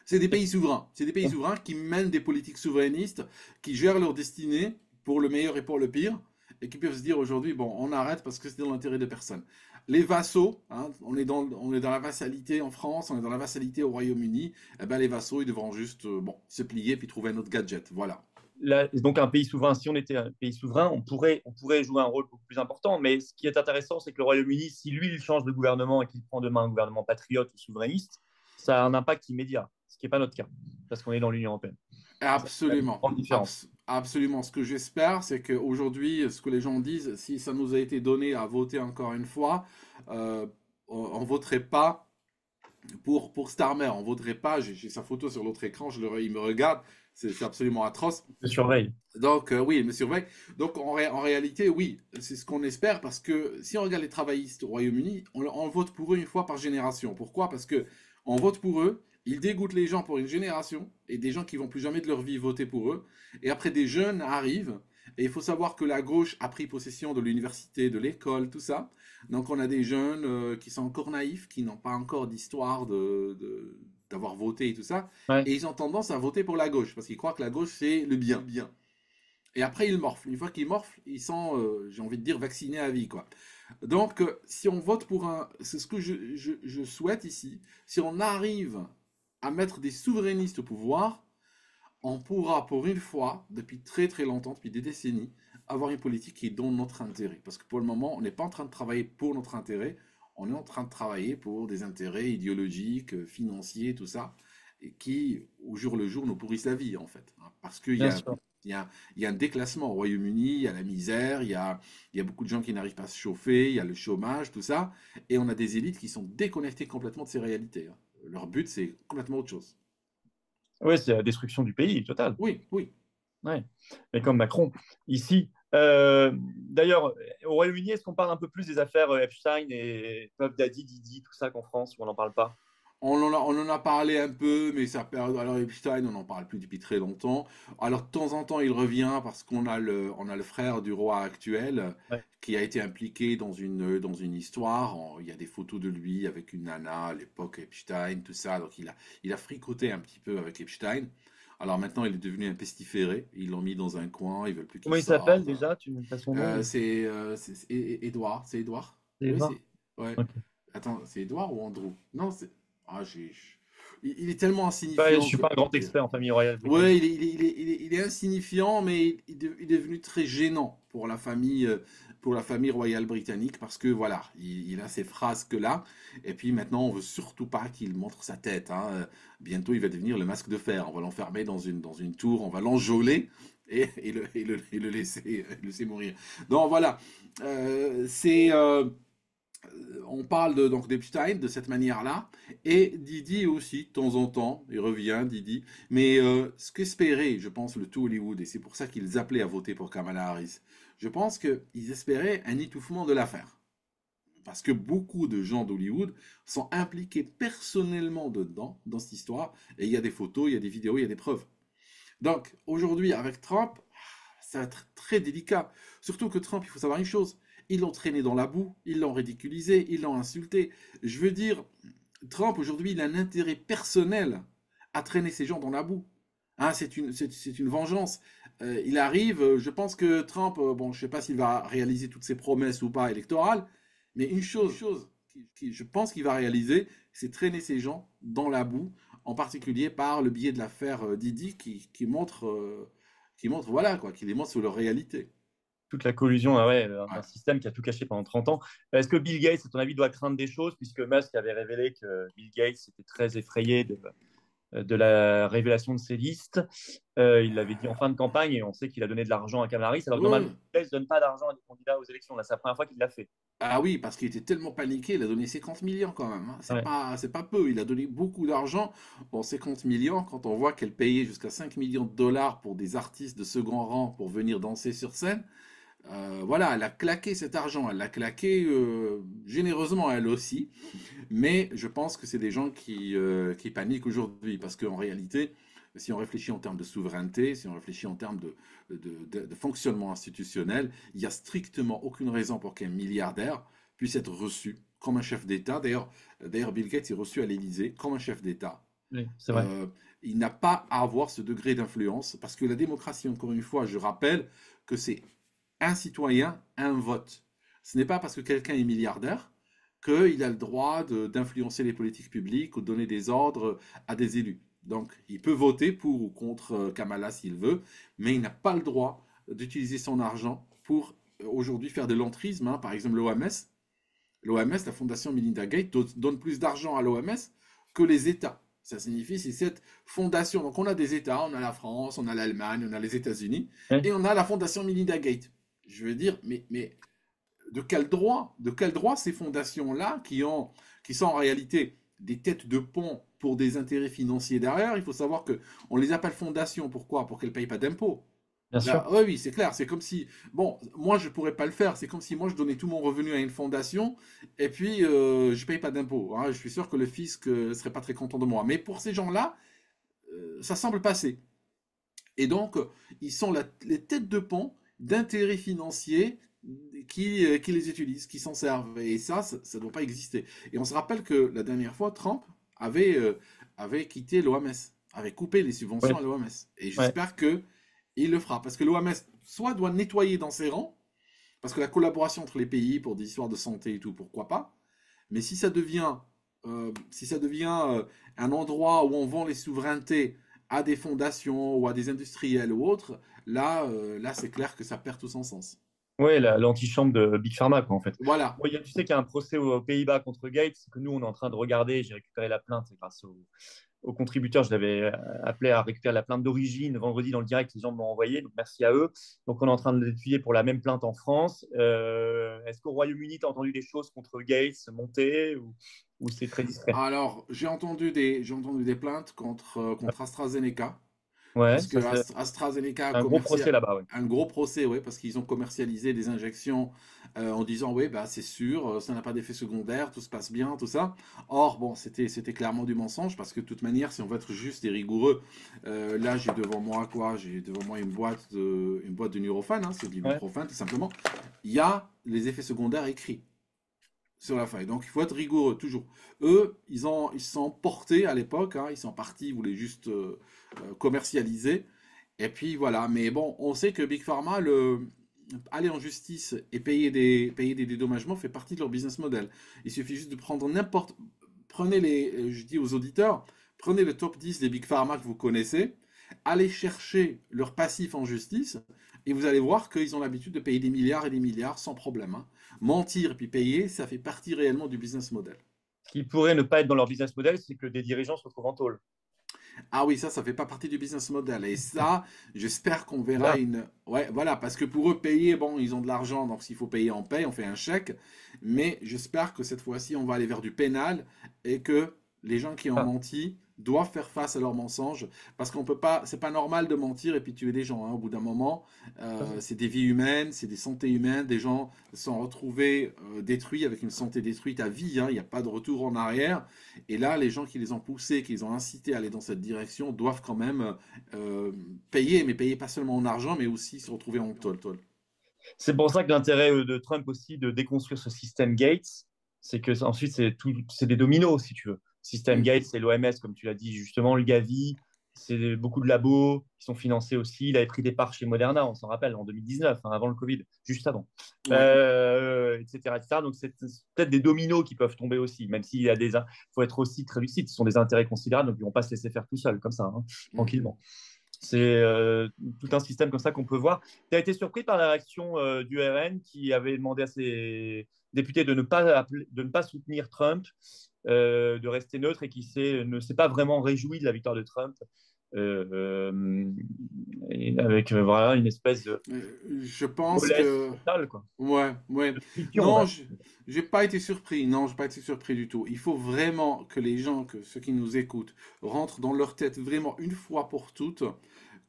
C'est des pays souverains. C'est des pays souverains qui mènent des politiques souverainistes, qui gèrent leur destinée pour le meilleur et pour le pire, et qui peuvent se dire aujourd'hui, bon, on arrête parce que c'est dans l'intérêt de personne. Les vassaux, hein, on est dans la vassalité en France, on est dans la vassalité au Royaume-Uni, eh ben les vassaux, ils devront juste bon, se plier puis trouver un autre gadget. Voilà. Là, donc un pays souverain, si on était un pays souverain, on pourrait jouer un rôle beaucoup plus important. Mais ce qui est intéressant, c'est que le Royaume-Uni, si lui, il change de gouvernement et qu'il prend demain un gouvernement patriote ou souverainiste, ça a un impact immédiat, ce qui n'est pas notre cas, parce qu'on est dans l'Union européenne. Ça, c'est une Absolument. grande différence. Absolument. Ce que j'espère, c'est qu'aujourd'hui, ce que les gens disent, si ça nous a été donné à voter encore une fois, on ne voterait pas pour Starmer. On ne voterait pas. J'ai sa photo sur l'autre écran, il me regarde. C'est absolument atroce. Je surveille. Donc, oui, il me surveille. Donc, en réalité, oui, c'est ce qu'on espère parce que si on regarde les travaillistes au Royaume-Uni, on vote pour eux une fois par génération. Pourquoi? Parce que on vote pour eux, ils dégoûtent les gens pour une génération et des gens qui vont plus jamais de leur vie voter pour eux. Et après, des jeunes arrivent. Et il faut savoir que la gauche a pris possession de l'université, de l'école, tout ça. Donc, on a des jeunes qui sont encore naïfs, qui n'ont pas encore d'histoire d'avoir voté et tout ça. Ouais. Et ils ont tendance à voter pour la gauche parce qu'ils croient que la gauche, c'est le bien. Et après, ils morflent. Une fois qu'ils morflent, ils sont, j'ai envie de dire, vaccinés à vie, quoi. Donc, si on vote pour un... C'est ce que je souhaite ici. Si on arrive à mettre des souverainistes au pouvoir, on pourra, pour une fois, depuis très très longtemps, depuis des décennies, avoir une politique qui est dans notre intérêt. Parce que pour le moment, on n'est pas en train de travailler pour notre intérêt, on est en train de travailler pour des intérêts idéologiques, financiers, tout ça, et qui, au jour le jour, nous pourrissent la vie, en fait. Parce qu'il y Bien a, sûr. il y a un déclassement au Royaume-Uni, il y a la misère, il y a beaucoup de gens qui n'arrivent pas à se chauffer, il y a le chômage, tout ça, et on a des élites qui sont déconnectées complètement de ces réalités. Leur but, c'est complètement autre chose. Oui, c'est la destruction du pays totale. Oui, oui. Ouais. Mais comme Macron, ici. D'ailleurs, au Royaume-Uni, est-ce qu'on parle un peu plus des affaires Epstein et Puff Daddy, Didi, tout ça qu'en France, où on n'en parle pas? On en a parlé un peu, mais ça perd. Alors Epstein, on n'en parle plus depuis très longtemps. Alors de temps en temps, il revient parce on a le frère du roi actuel Ouais. qui a été impliqué dans une histoire. Il y a des photos de lui avec une nana à l'époque Epstein, tout ça. Donc il a fricoté un petit peu avec Epstein. Alors maintenant, il est devenu un pestiféré. Ils l'ont mis dans un coin. Ils veulent plus qu'il Comment il s'appelle sorte. déjà? Tu as son nom? C'est Édouard. C'est Édouard. C'est Oui, Edouard? c'est. Ouais. Ok. Attends, c'est Edouard ou Andrew? Non, c'est. Ah, il est tellement Ouais, je insignifiant suis que. pas un grand expert en famille royale Ouais, britannique. il est insignifiant, mais il est devenu très gênant pour la famille royale britannique, parce que voilà, il a ces phrases-là, et puis maintenant, on veut surtout pas qu'il montre sa tête, hein. Bientôt, il va devenir le masque de fer. On va l'enfermer dans une tour, on va l'enjauler et le laisser mourir. Donc voilà. C'est on parle donc d'Epstein de cette manière-là, et Didi aussi, de temps en temps, il revient, Didi. Mais ce qu'espérait, je pense, le tout Hollywood, et c'est pour ça qu'ils appelaient à voter pour Kamala Harris, je pense qu'ils espéraient un étouffement de l'affaire. Parce que beaucoup de gens d'Hollywood sont impliqués personnellement dedans, dans cette histoire, et il y a des photos, il y a des vidéos, il y a des preuves. Donc, aujourd'hui, avec Trump, ça va être très délicat. Surtout que Trump, il faut savoir une chose, ils l'ont traîné dans la boue, ils l'ont ridiculisé, ils l'ont insulté. Je veux dire, Trump, aujourd'hui, il a un intérêt personnel à traîner ces gens dans la boue. Hein, c'est une vengeance. Il arrive, je pense que Trump, bon, je ne sais pas s'il va réaliser toutes ses promesses ou pas électorales, mais une chose je pense qu'il va réaliser, c'est traîner ces gens dans la boue, en particulier par le biais de l'affaire Didi qui montre, voilà, quoi, qui les montre sur leur réalité. Toute la collusion ah ouais, d'un Ouais. système qui a tout caché pendant 30 ans. Est-ce que Bill Gates, à ton avis, doit craindre des choses, puisque Musk avait révélé que Bill Gates était très effrayé de la révélation de ses listes. Il l'avait dit en fin de campagne et on sait qu'il a donné de l'argent à Kamala Harris, alors que normalement, Ouais. Bill Gates ne donne pas d'argent à des candidats aux élections. Là, c'est la première fois qu'il l'a fait. Ah oui, parce qu'il était tellement paniqué, il a donné 50 millions quand même, hein. Ouais. C'est pas peu, il a donné beaucoup d'argent. Bon, 50 millions, quand on voit qu'elle payait jusqu'à 5 millions de dollars pour des artistes de second rang pour venir danser sur scène, voilà, elle a claqué cet argent, elle l'a claqué généreusement elle aussi. Mais je pense que c'est des gens qui paniquent aujourd'hui, parce qu'en réalité, si on réfléchit en termes de souveraineté, si on réfléchit en termes de fonctionnement institutionnel, il n'y a strictement aucune raison pour qu'un milliardaire puisse être reçu comme un chef d'État. D'ailleurs, Bill Gates est reçu à l'Élysée comme un chef d'État. Oui, c'est vrai. Euh, il n'a pas à avoir ce degré d'influence, parce que la démocratie, encore une fois, je rappelle que c'est un citoyen, un vote. Ce n'est pas parce que quelqu'un est milliardaire qu'il a le droit d'influencer les politiques publiques ou de donner des ordres à des élus. Donc, il peut voter pour ou contre Kamala s'il veut, mais il n'a pas le droit d'utiliser son argent pour aujourd'hui faire de l'entrisme, hein. Par exemple, l'OMS, la Fondation Melinda Gates, donne plus d'argent à l'OMS que les États. Ça signifie c'est cette fondation. Donc on a des États, on a la France, on a l'Allemagne, on a les États-Unis, Oui. et on a la Fondation Melinda Gates. Je veux dire, mais de quel droit ces fondations-là, qui sont en réalité des têtes de pont pour des intérêts financiers derrière, il faut savoir que on les appelle fondations. Pourquoi? Pour qu'elles ne payent pas d'impôts. Bien Là, sûr. oui, oui, c'est clair. C'est comme si, bon, moi je pourrais pas le faire. C'est comme si moi je donnais tout mon revenu à une fondation et puis je paye pas d'impôts, hein. Je suis sûr que le fisc serait pas très content de moi. Mais pour ces gens-là, ça semble passer. Et donc, ils sont les têtes de pont d'intérêts financiers qui les utilisent, qui s'en servent. Et ça ne doit pas exister. Et on se rappelle que la dernière fois, Trump avait quitté l'OMS, avait coupé les subventions Ouais. à l'OMS. Et Ouais. j'espère que il le fera. Parce que l'OMS, soit doit nettoyer dans ses rangs, parce que la collaboration entre les pays pour des histoires de santé et tout, pourquoi pas. Mais si ça devient un endroit où on vend les souverainetés à des fondations ou à des industriels ou autres, là c'est clair que ça perd tout son sens. Ouais, l'antichambre de Big Pharma, quoi, en fait. Voilà. Bon, tu sais qu'il y a un procès aux Pays-Bas contre Gates, que nous, on est en train de regarder. J'ai récupéré la plainte grâce aux contributeurs. Je l'avais appelé à récupérer la plainte d'origine vendredi dans le direct. Les gens m'ont envoyé, donc merci à eux. Donc, on est en train de l'étudier pour la même plainte en France. Est-ce qu'au Royaume-Uni, tu as entendu des choses contre Gates monter ou c'est très discret? Alors, j'ai entendu des plaintes contre AstraZeneca. Ouais, Parce que ça, c'est AstraZeneca a un gros procès là-bas. Ouais. un gros procès, ouais, parce qu'ils ont commercialisé des injections en disant, oui, bah, c'est sûr, ça n'a pas d'effet secondaire, tout se passe bien, tout ça. Or, bon, c'était clairement du mensonge, parce que de toute manière, si on veut être juste et rigoureux, là, j'ai devant moi quoi? J'ai devant moi une boîte de Nurofen, hein, c'est du Ouais. ibuprofène, tout simplement. Il y a les effets secondaires écrits sur la feuille. Donc il faut être rigoureux, toujours. Eux, ils sont portés à l'époque, hein, ils sont partis, ils voulaient juste commercialiser. Et puis voilà, mais bon, on sait que Big Pharma aller en justice et payer des dédommagements fait partie de leur business model. Il suffit juste de prendre n'importe... Prenez je dis aux auditeurs, prenez le top 10 des Big Pharma que vous connaissez, allez chercher leur passif en justice et vous allez voir qu'ils ont l'habitude de payer des milliards et des milliards sans problème, hein. Mentir et puis payer, ça fait partie réellement du business model. Ce qui pourrait ne pas être dans leur business model, c'est que des dirigeants se retrouvent en tôle. Ah oui, ça fait pas partie du business model. Et ça, j'espère qu'on verra Là, une... Ouais, voilà, parce que pour eux, payer, bon, ils ont de l'argent, donc s'il faut payer, on paye, on fait un chèque. Mais j'espère que cette fois-ci, on va aller vers du pénal et que les gens qui ont ah, menti doivent faire face à leurs mensonges. Parce qu'on peut pas, c'est pas normal de mentir et puis tuer des gens, hein, au bout d'un moment. C'est des vies humaines, c'est des santé humaines, des gens se sont retrouvés détruits avec une santé détruite à vie, hein, il n'y a pas de retour en arrière. Et là, les gens qui les ont poussés, qui les ont incités à aller dans cette direction, doivent quand même payer, mais payer pas seulement en argent, mais aussi se retrouver en tôle. c'est pour ça que l'intérêt de Trump aussi de déconstruire ce système Gates, c'est que ensuite c'est des dominos si tu veux. Système Mm. Gates, c'est l'OMS comme tu l'as dit justement, le Gavi, c'est beaucoup de labos qui sont financés aussi. Il avait pris des parts chez Moderna, on s'en rappelle, en 2019, hein, avant le Covid, juste avant, Ouais. etc., etc. Donc c'est peut-être des dominos qui peuvent tomber aussi, même s'il y a faut être aussi très lucide. Ce sont des intérêts considérables, donc ils vont pas se laisser faire tout seul comme ça, hein, Mm. tranquillement. C'est tout un système comme ça qu'on peut voir. Tu as été surpris par la réaction du RN qui avait demandé à ses députés de ne pas soutenir Trump, de rester neutre et ne s'est pas vraiment réjoui de la victoire de Trump, euh, euh, et avec voilà, une espèce de Je pense mollesse que... totale, quoi. Ouais, ouais. De punition, Non, même. j'ai pas été surpris. Non, j'ai pas été surpris du tout. Il faut vraiment que les gens, que ceux qui nous écoutent, rentrent dans leur tête vraiment une fois pour toutes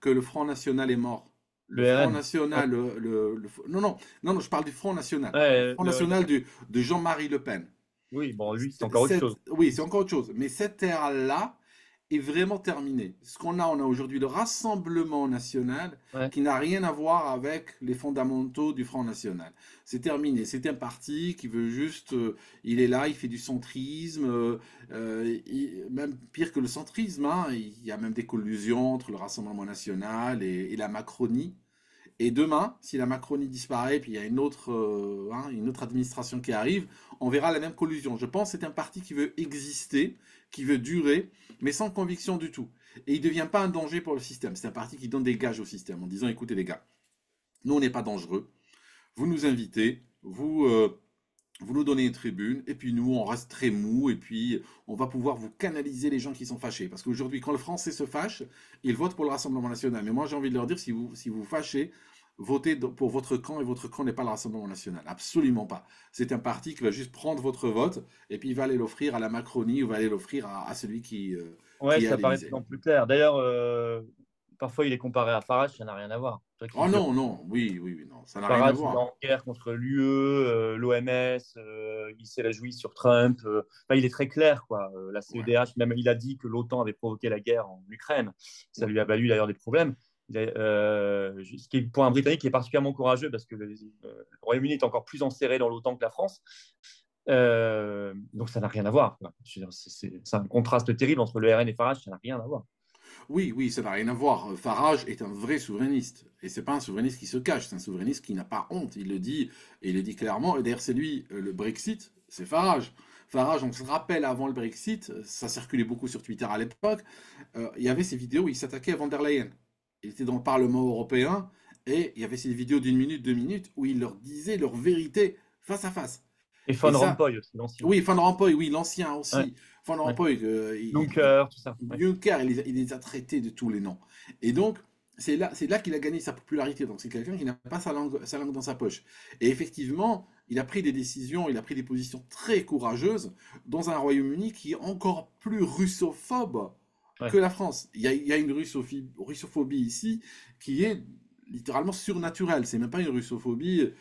que le Front National est mort. Le Le Front RN. Ouais, National, non, non, non, non, je parle du Front National. Le ouais, Front National de Jean-Marie Le Pen. oui, bon, lui, c'est encore autre chose. Oui, c'est encore autre chose. Mais cette ère-là est vraiment terminée. Ce on a aujourd'hui le Rassemblement national Ouais. qui n'a rien à voir avec les fondamentaux du Front National. C'est terminé. C'est un parti qui veut juste, il est là, il fait du centrisme, même pire que le centrisme, hein, il y a même des collusions entre le Rassemblement national et la Macronie. Et demain, si la Macronie disparaît, puis il y a une autre administration qui arrive, on verra la même collusion. Je pense que c'est un parti qui veut exister, qui veut durer, mais sans conviction du tout. Et il ne devient pas un danger pour le système. C'est un parti qui donne des gages au système en disant, écoutez les gars, nous on n'est pas dangereux, vous nous invitez, vous nous donnez une tribune, et puis nous on reste très mou, et puis on va pouvoir vous canaliser les gens qui sont fâchés. Parce qu'aujourd'hui, quand le Français se fâche, il vote pour le Rassemblement national. Mais moi j'ai envie de leur dire, si vous fâchez, votez pour votre camp et votre camp n'est pas le Rassemblement national. Absolument pas. C'est un parti qui va juste prendre votre vote et puis il va aller l'offrir à la Macronie ou va aller l'offrir à celui Ouais, qui est à ça paraît de plus l'Élysée. en plus clair. D'ailleurs, parfois il est comparé à Farage, ça n'a rien à voir. Toi qui Oh dis non, non, oui, oui, oui, non, ça n'a rien à Farage, il est voir. en guerre contre l'UE, l'OMS, il s'est réjoui sur Trump. Enfin, il est très clair, quoi. La Ouais. CEDH, même il a dit que l'OTAN avait provoqué la guerre en Ukraine. Ça lui a valu d'ailleurs des problèmes. Ce qui est pour un Britannique qui est particulièrement courageux parce que le Royaume-Uni est encore plus enserré dans l'OTAN que la France. Donc ça n'a rien à voir, quoi. Je veux dire, c'est un contraste terrible entre le RN et Farage, ça n'a rien à voir. Oui, oui, ça n'a rien à voir. Farage est un vrai souverainiste. Et c'est pas un souverainiste qui se cache, c'est un souverainiste qui n'a pas honte. Il le dit, et il le dit clairement. Et d'ailleurs, c'est lui, le Brexit, c'est Farage. Farage, on se rappelle avant le Brexit, ça circulait beaucoup sur Twitter à l'époque, il y avait ces vidéos où il s'attaquait à von der Leyen. Il était dans le Parlement européen, et il y avait ces vidéos d'une minute, 2 minutes, où il leur disait leur vérité face à face. Et Et Van ça, Rompuy aussi, l'ancien. oui, Van Rompuy, oui, l'ancien Ouais, aussi. Van ouais. Rompuy, Juncker, tout ça. Ouais. Juncker, il les a traités de tous les noms. Et donc, c'est là qu'il a gagné sa popularité. Donc, c'est quelqu'un qui n'a pas sa langue dans sa poche. Et effectivement, il a pris des décisions, il a pris des positions très courageuses dans un Royaume-Uni qui est encore plus russophobe que Ouais. la France. Il y a une russophobie ici qui est littéralement surnaturelle. C'est même pas une russophobie.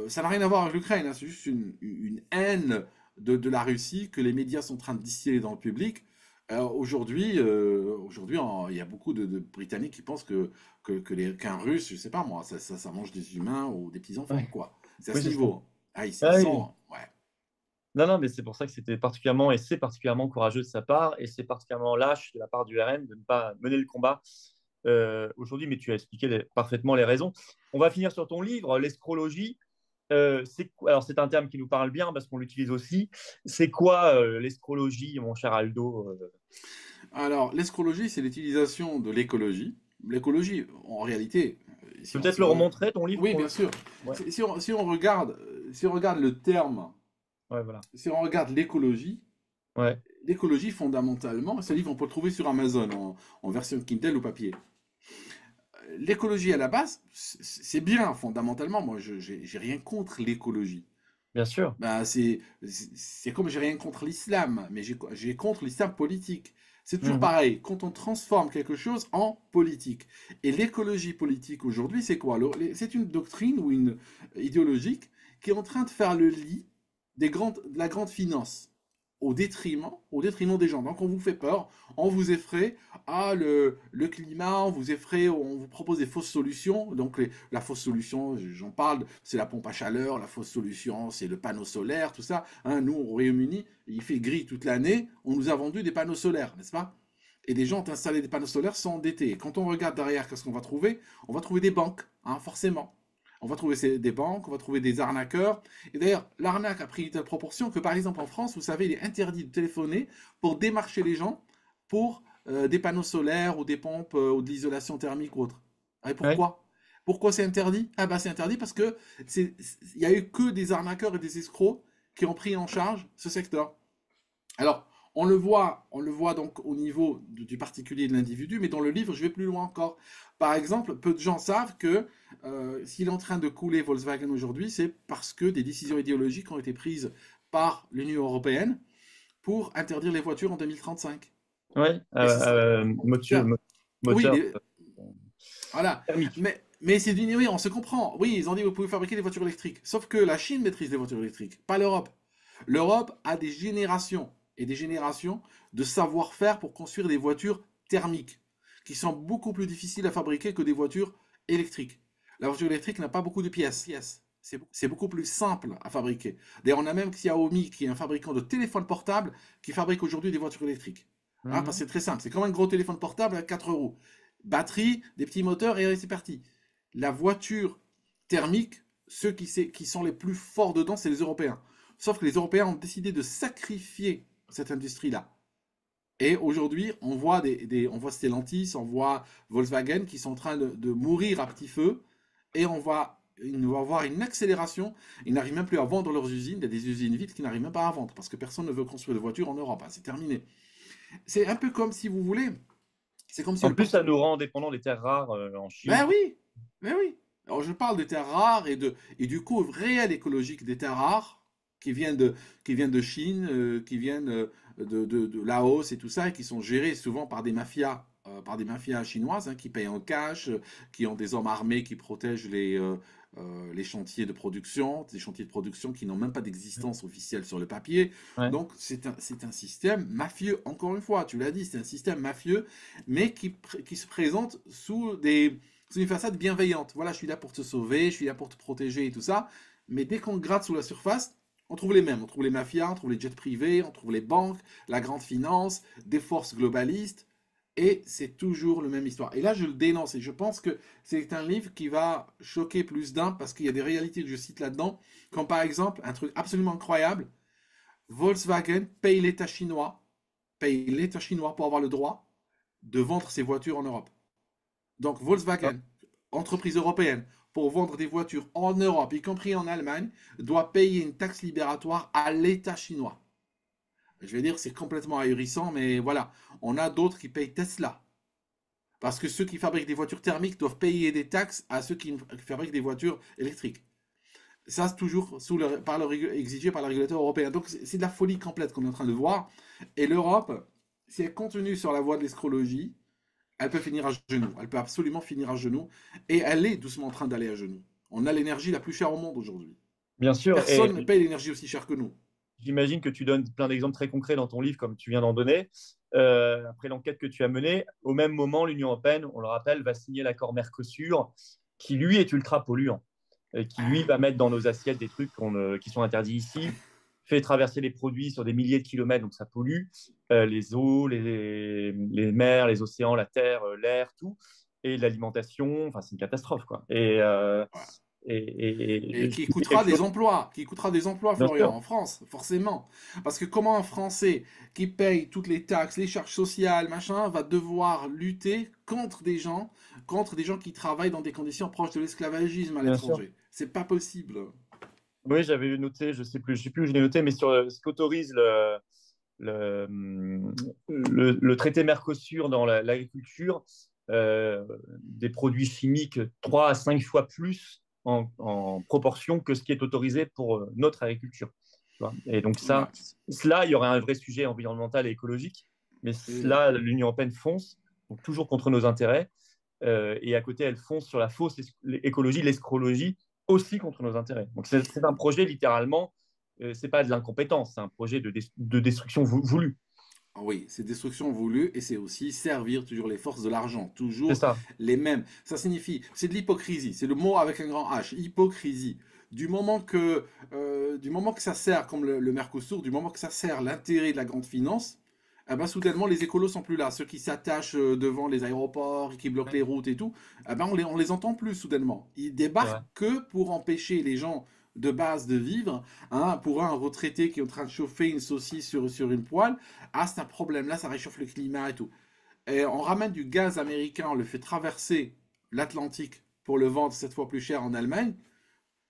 Ça n'a rien à voir avec l'Ukraine, hein, c'est juste une haine de la Russie que les médias sont en train de distiller dans le public. Aujourd'hui, il y a beaucoup de Britanniques qui pensent qu'un Russe, je sais pas moi, ça mange des humains ou des petits-enfants, Ouais. quoi. C'est à Oui, ce c'est ça. niveau. Ah, ils Ah oui. sont... Ouais. Non, non, mais c'est pour ça que c'était particulièrement, et c'est particulièrement courageux de sa part, et c'est particulièrement lâche de la part du RN de ne pas mener le combat aujourd'hui, mais tu as expliqué parfaitement les raisons. On va finir sur ton livre, l'escrologie. Alors, c'est un terme qui nous parle bien parce qu'on l'utilise aussi. C'est quoi l'escrologie, mon cher Aldo? Alors, l'escrologie, c'est l'utilisation de l'écologie. L'écologie, en réalité, si on, Peut-être si le on- remontrer, ton livre, oui, pour bien le. sûr. Ouais, Si on regarde le terme, ouais, voilà. si on regarde l'écologie, Ouais, l'écologie fondamentalement, ce livre, on peut le trouver sur Amazon en version Kindle ou papier. L'écologie à la base, c'est bien fondamentalement. Moi, j'ai rien contre l'écologie. bien sûr. Bah, c'est comme j'ai rien contre l'islam, mais j'ai contre l'islam politique. C'est toujours Mhm. pareil, quand on transforme quelque chose en politique. Et l'écologie politique aujourd'hui, c'est quoi? C'est une doctrine ou une idéologique qui est en train de faire le lit de la grande finance au détriment des gens. Donc on vous fait peur, on vous effraie, le climat, on vous effraie, on vous propose des fausses solutions. Donc la fausse solution, j'en parle, c'est la pompe à chaleur, la fausse solution, c'est le panneau solaire, tout ça. Hein, nous, au Royaume-Uni, il fait gris toute l'année, on nous a vendu des panneaux solaires, n'est-ce pas? Et des gens ont installé des panneaux solaires sans endettés. Et quand on regarde derrière, qu'est-ce qu'on va trouver? On va trouver des banques, hein, forcément. On va trouver des banques, on va trouver des arnaqueurs. Et d'ailleurs, l'arnaque a pris une telle proportion que, par exemple, en France, vous savez, il est interdit de téléphoner pour démarcher les gens pour des panneaux solaires ou des pompes ou de l'isolation thermique ou autre. Et Ouais. pourquoi? Pourquoi c'est interdit? Ah bah c'est interdit parce que il y a eu que des arnaqueurs et des escrocs qui ont pris en charge ce secteur. Alors, on le voit donc au niveau du particulier et de l'individu, mais dans le livre, je vais plus loin encore. Par exemple, peu de gens savent que s'il est en train de couler Volkswagen aujourd'hui, c'est parce que des décisions idéologiques ont été prises par l'Union européenne pour interdire les voitures en 2035. Ouais. Et c'est ça. Oui, Moteur voilà. thermique. Mais c'est d'une, oui, on se comprend. Oui, ils ont dit vous pouvez fabriquer des voitures électriques. Sauf que la Chine maîtrise les voitures électriques, pas l'Europe. L'Europe a des générations et des générations de savoir-faire pour construire des voitures thermiques, qui sont beaucoup plus difficiles à fabriquer que des voitures électriques. La voiture électrique n'a pas beaucoup de pièces. C'est beaucoup plus simple à fabriquer. D'ailleurs, on a même Xiaomi, qui est un fabricant de téléphones portables, qui fabrique aujourd'hui des voitures électriques. Hein, parce que Mhm. c'est très simple. C'est comme un gros téléphone portable à 4 euros. Batterie, des petits moteurs et c'est parti. La voiture thermique, ceux qui sont les plus forts dedans, c'est les Européens. Sauf que les Européens ont décidé de sacrifier cette industrie-là. Et aujourd'hui, on voit Stellantis, on voit Volkswagen qui sont en train de mourir à petit feu. Et ils vont avoir une accélération. Ils n'arrivent même plus à vendre leurs usines. Il y a des usines vides qui n'arrivent même pas à vendre parce que personne ne veut construire de voitures en Europe. Hein, c'est terminé. C'est un peu comme si vous voulez. C'est comme si En le plus, ça parti. nous rend dépendants des terres rares en Chine. Ben oui, ben oui. Alors je parle des terres rares et du coût réel écologique des terres rares qui viennent de, qui viennent de Chine, qui viennent de Laos et tout ça, et qui sont gérées souvent par des mafias chinoises hein, qui payent en cash, qui ont des hommes armés qui protègent les chantiers de production, des chantiers de production qui n'ont même pas d'existence officielle sur le papier. Ouais. Donc c'est un système mafieux, encore une fois, tu l'as dit, c'est un système mafieux, mais qui se présente sous une façade bienveillante. Voilà, je suis là pour te sauver, je suis là pour te protéger et tout ça. Mais dès qu'on gratte sous la surface, on trouve les mêmes. On trouve les mafias, on trouve les jets privés, on trouve les banques, la grande finance, des forces globalistes. Et c'est toujours la même histoire. Et là, je le dénonce. Et je pense que c'est un livre qui va choquer plus d'un parce qu'il y a des réalités que je cite là-dedans. Comme par exemple, un truc absolument incroyable. Volkswagen paye l'État chinois pour avoir le droit de vendre ses voitures en Europe. Donc Ah, Volkswagen, entreprise européenne, pour vendre des voitures en Europe, y compris en Allemagne, doit payer une taxe libératoire à l'État chinois. Je vais dire, c'est complètement ahurissant, mais voilà. On a d'autres qui payent Tesla. Parce que ceux qui fabriquent des voitures thermiques doivent payer des taxes à ceux qui fabriquent des voitures électriques. Ça, c'est toujours exigé par le régulateur européen. Donc, c'est de la folie complète qu'on est en train de voir. Et l'Europe, si elle continue sur la voie de l'escrologie, elle peut finir à genoux. Elle peut absolument finir à genoux. Et elle est doucement en train d'aller à genoux. On a l'énergie la plus chère au monde aujourd'hui. bien sûr. Personne ne Et paye l'énergie aussi chère que nous. j'imagine que tu donnes plein d'exemples très concrets dans ton livre, comme tu viens d'en donner. Après l'enquête que tu as menée, au même moment, l'Union européenne, on le rappelle, va signer l'accord Mercosur, qui lui est ultra polluant, et qui lui va mettre dans nos assiettes des trucs qui sont interdits ici, fait traverser les produits sur des milliers de kilomètres, donc ça pollue les eaux, les mers, les océans, la terre, l'air, tout. et l'alimentation, enfin, c'est une catastrophe, quoi. Voilà. Et Et qui c'est coûtera quelque chose, qui coûtera des emplois, bien Florian, sûr, en France, forcément. Parce que comment un Français qui paye toutes les taxes, les charges sociales, machin, va devoir lutter contre des gens qui travaillent dans des conditions proches de l'esclavagisme à bien sûr. l'étranger? C'est pas possible. Oui, j'avais noté, je sais plus où je l'ai noté, mais sur ce qu'autorise le, le traité Mercosur dans l'agriculture, des produits chimiques 3 à 5 fois plus en proportion que ce qui est autorisé pour notre agriculture. Tu vois. Et donc Ouais. cela, il y aurait un vrai sujet environnemental et écologique, mais Et, cela, l'Union européenne fonce, donc toujours contre nos intérêts, et à côté, elle fonce sur la fausse écologie, l'escrologie, aussi contre nos intérêts. Donc c'est un projet littéralement, c'est pas de l'incompétence, c'est un projet de destruction voulue. oui, c'est destruction voulue et c'est aussi servir toujours les forces de l'argent, C'est toujours ça. les mêmes. Ça signifie, c'est de l'hypocrisie, c'est le mot avec un grand H, hypocrisie. Du moment que ça sert, comme le Mercosur, du moment que ça sert l'intérêt de la grande finance, eh ben, soudainement les écolos sont plus là. Ceux qui s'attachent devant les aéroports, qui bloquent les routes et tout, eh ben, on les entend plus soudainement. Ils C'est vrai. débarquent que pour empêcher les gens de base de vivre. Hein, pour un retraité qui est en train de chauffer une saucisse sur une poêle, ah, c'est un problème, là, ça réchauffe le climat et tout. Et on ramène du gaz américain, on le fait traverser l'Atlantique pour le vendre 7 fois plus cher en Allemagne.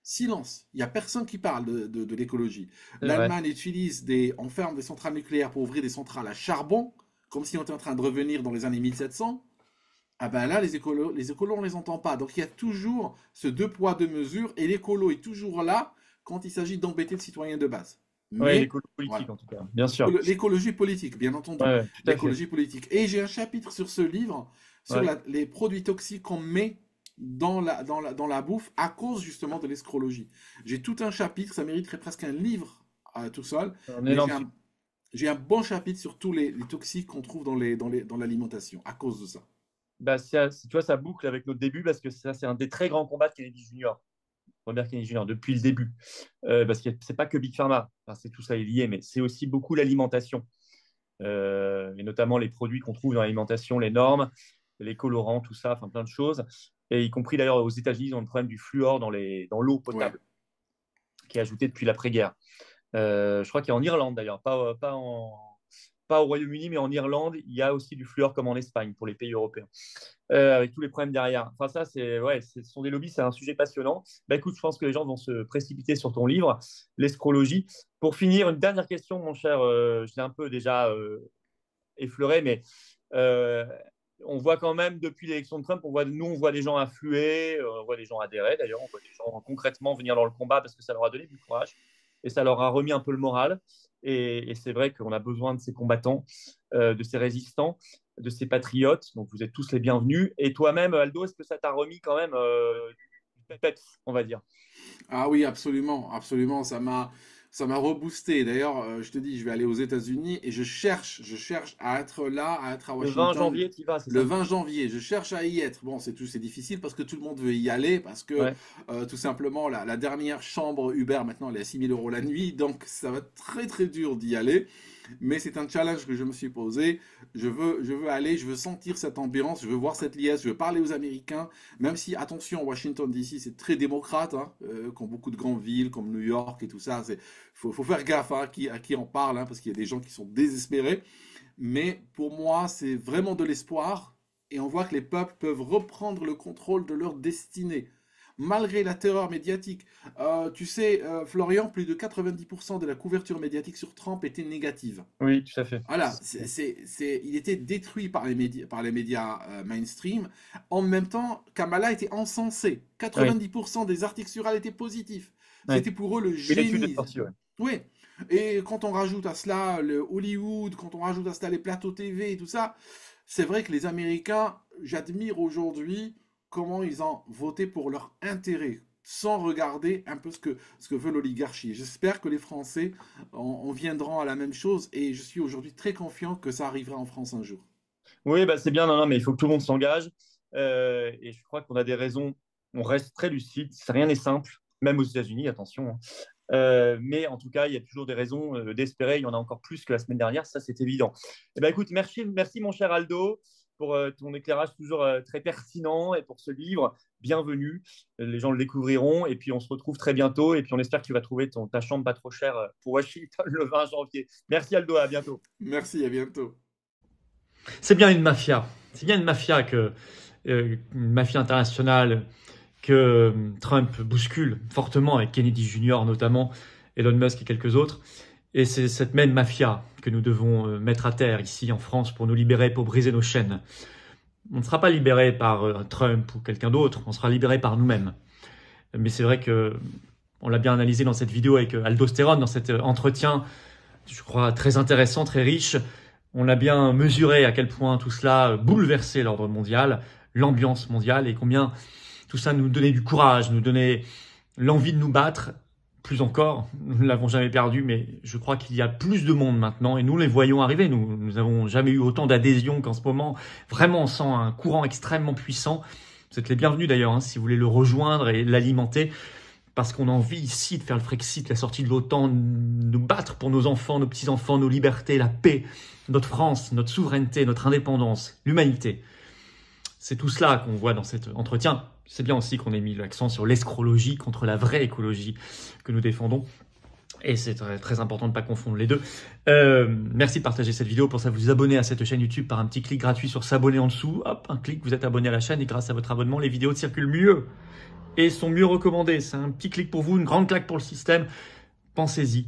Silence, il n'y a personne qui parle de l'écologie. C'est vrai. L'Allemagne on ferme des centrales nucléaires pour ouvrir des centrales à charbon, comme si on était en train de revenir dans les années 1700. Ah ben là, les écolos, on les entend pas. Donc il y a toujours ce deux poids, deux mesures, et l'écolo est toujours là quand il s'agit d'embêter le citoyen de base. Oui, Mais, l'écolo politique voilà. en tout cas, bien sûr. L'écologie politique, bien Ouais, entendu. ouais, tout à fait. L'écologie politique. Et j'ai un chapitre sur ce livre, sur Ouais. les produits toxiques qu'on met dans la bouffe à cause justement de l'escrologie. J'ai tout un chapitre, ça mériterait presque un livre tout seul, Un mais énorme succès. j'ai un bon chapitre sur tous les toxiques qu'on trouve dans l'alimentation à cause de ça. Bah, tu vois, ça boucle avec notre début parce que ça, c'est un des très grands combats de Kennedy Junior. Robert Kennedy Junior, depuis le début. Parce que c'est pas que Big Pharma, enfin, c'est tout ça est lié, mais c'est aussi beaucoup l'alimentation. Et notamment les produits qu'on trouve dans l'alimentation, les normes, les colorants, tout ça, enfin plein de choses. Et y compris d'ailleurs aux États-Unis, ils ont le problème du fluor dans l'eau Ouais. potable, qui est ajouté depuis l'après-guerre. Je crois qu'il y a en Irlande d'ailleurs, pas au Royaume-Uni, mais en Irlande, il y a aussi du fluor comme en Espagne pour les pays européens, avec tous les problèmes derrière. Enfin, ça, ouais, ce sont des lobbies, c'est un sujet passionnant. Bah, écoute, je pense que les gens vont se précipiter sur ton livre, L'escrologie. Pour finir, une dernière question, mon cher, je l'ai un peu déjà effleuré, mais euh, on voit quand même depuis l'élection de Trump, nous, on voit des gens affluer, on voit des gens adhérer d'ailleurs, on voit des gens concrètement venir dans le combat parce que ça leur a donné du courage et ça leur a remis un peu le moral. Et c'est vrai qu'on a besoin de ces combattants, de ces résistants, de ces patriotes. Donc vous êtes tous les bienvenus. Et toi-même, Aldo, est-ce que ça t'a remis quand même du peps, on va dire? Ah oui, absolument, absolument, ça m'a reboosté. D'ailleurs, je te dis, je vais aller aux États-Unis et je cherche à être là, à être à Le 20 Washington janvier, tu y vas, c'est le ça? 20 janvier. Je cherche à y être. Bon, c'est difficile parce que tout le monde veut y aller parce que Ouais. tout simplement la dernière chambre Uber maintenant elle est à 6 000 € la nuit, donc ça va être très très dur d'y aller. Mais c'est un challenge que je me suis posé. Je veux aller, je veux sentir cette ambiance, je veux voir cette liesse, je veux parler aux Américains, même si, attention, Washington DC, c'est très démocrate, hein, comme beaucoup de grandes villes, comme New York et tout ça. Faut faire gaffe hein, à qui on parle, hein, parce qu'il y a des gens qui sont désespérés. Mais pour moi, c'est vraiment de l'espoir. Et on voit que les peuples peuvent reprendre le contrôle de leur destinée malgré la terreur médiatique. Tu sais, Florian, plus de 90% de la couverture médiatique sur Trump était négative. Oui, tout à fait. Voilà, il était détruit par les médias mainstream. En même temps, Kamala était encensée. Oui, 90% des articles sur elle étaient positifs. oui. C'était pour eux le Et l'étude est génie. sortie, ouais. Oui. Et quand on rajoute à cela le Hollywood, quand on rajoute à cela les plateaux TV et tout ça, c'est vrai que les Américains, j'admire aujourd'hui comment ils ont voté pour leur intérêt, sans regarder un peu ce que veut l'oligarchie. J'espère que les Français en viendront à la même chose et je suis aujourd'hui très confiant que ça arrivera en France un jour. Oui, bah, c'est bien, non, non, mais il faut que tout le monde s'engage. Et je crois qu'on a des raisons, on reste très lucide, rien n'est simple, même aux États-Unis, attention, hein. Mais en tout cas, il y a toujours des raisons d'espérer, il y en a encore plus que la semaine dernière, ça c'est évident. Eh ben, écoute, merci, merci mon cher Aldo pour ton éclairage toujours très pertinent et pour ce livre. Bienvenue, les gens le découvriront et puis on se retrouve très bientôt et puis on espère que tu vas trouver ta chambre pas trop chère pour Washington le 20 janvier. Merci Aldo, à bientôt. Merci, à bientôt. C'est bien une mafia. C'est bien une mafia une mafia internationale que Trump bouscule fortement avec Kennedy Jr. notamment, Elon Musk et quelques autres. Et c'est cette même mafia que nous devons mettre à terre ici en France pour nous libérer, pour briser nos chaînes. On ne sera pas libéré par Trump ou quelqu'un d'autre, on sera libéré par nous-mêmes. Mais c'est vrai que on l'a bien analysé dans cette vidéo avec Aldostérone, dans cet entretien, je crois, très intéressant, très riche. On a bien mesuré à quel point tout cela bouleversait l'ordre mondial, l'ambiance mondiale et combien tout ça nous donnait du courage, nous donnait l'envie de nous battre. Plus encore, nous ne l'avons jamais perdu, mais je crois qu'il y a plus de monde maintenant et nous les voyons arriver. Nous n'avons jamais eu autant d'adhésion qu'en ce moment. Vraiment, on sent un courant extrêmement puissant. Vous êtes les bienvenus d'ailleurs, hein, si vous voulez le rejoindre et l'alimenter, parce qu'on a envie ici de faire le Frexit, la sortie de l'OTAN, de nous battre pour nos enfants, nos petits-enfants, nos libertés, la paix, notre France, notre souveraineté, notre indépendance, l'humanité. C'est tout cela qu'on voit dans cet entretien. C'est bien aussi qu'on ait mis l'accent sur l'escrologie contre la vraie écologie que nous défendons. Et c'est très, très important de ne pas confondre les deux. Merci de partager cette vidéo. Pour ça, vous abonner à cette chaîne YouTube par un petit clic gratuit sur s'abonner en dessous. Hop, un clic, vous êtes abonné à la chaîne et grâce à votre abonnement, les vidéos circulent mieux et sont mieux recommandées. C'est un petit clic pour vous, une grande claque pour le système. Pensez-y.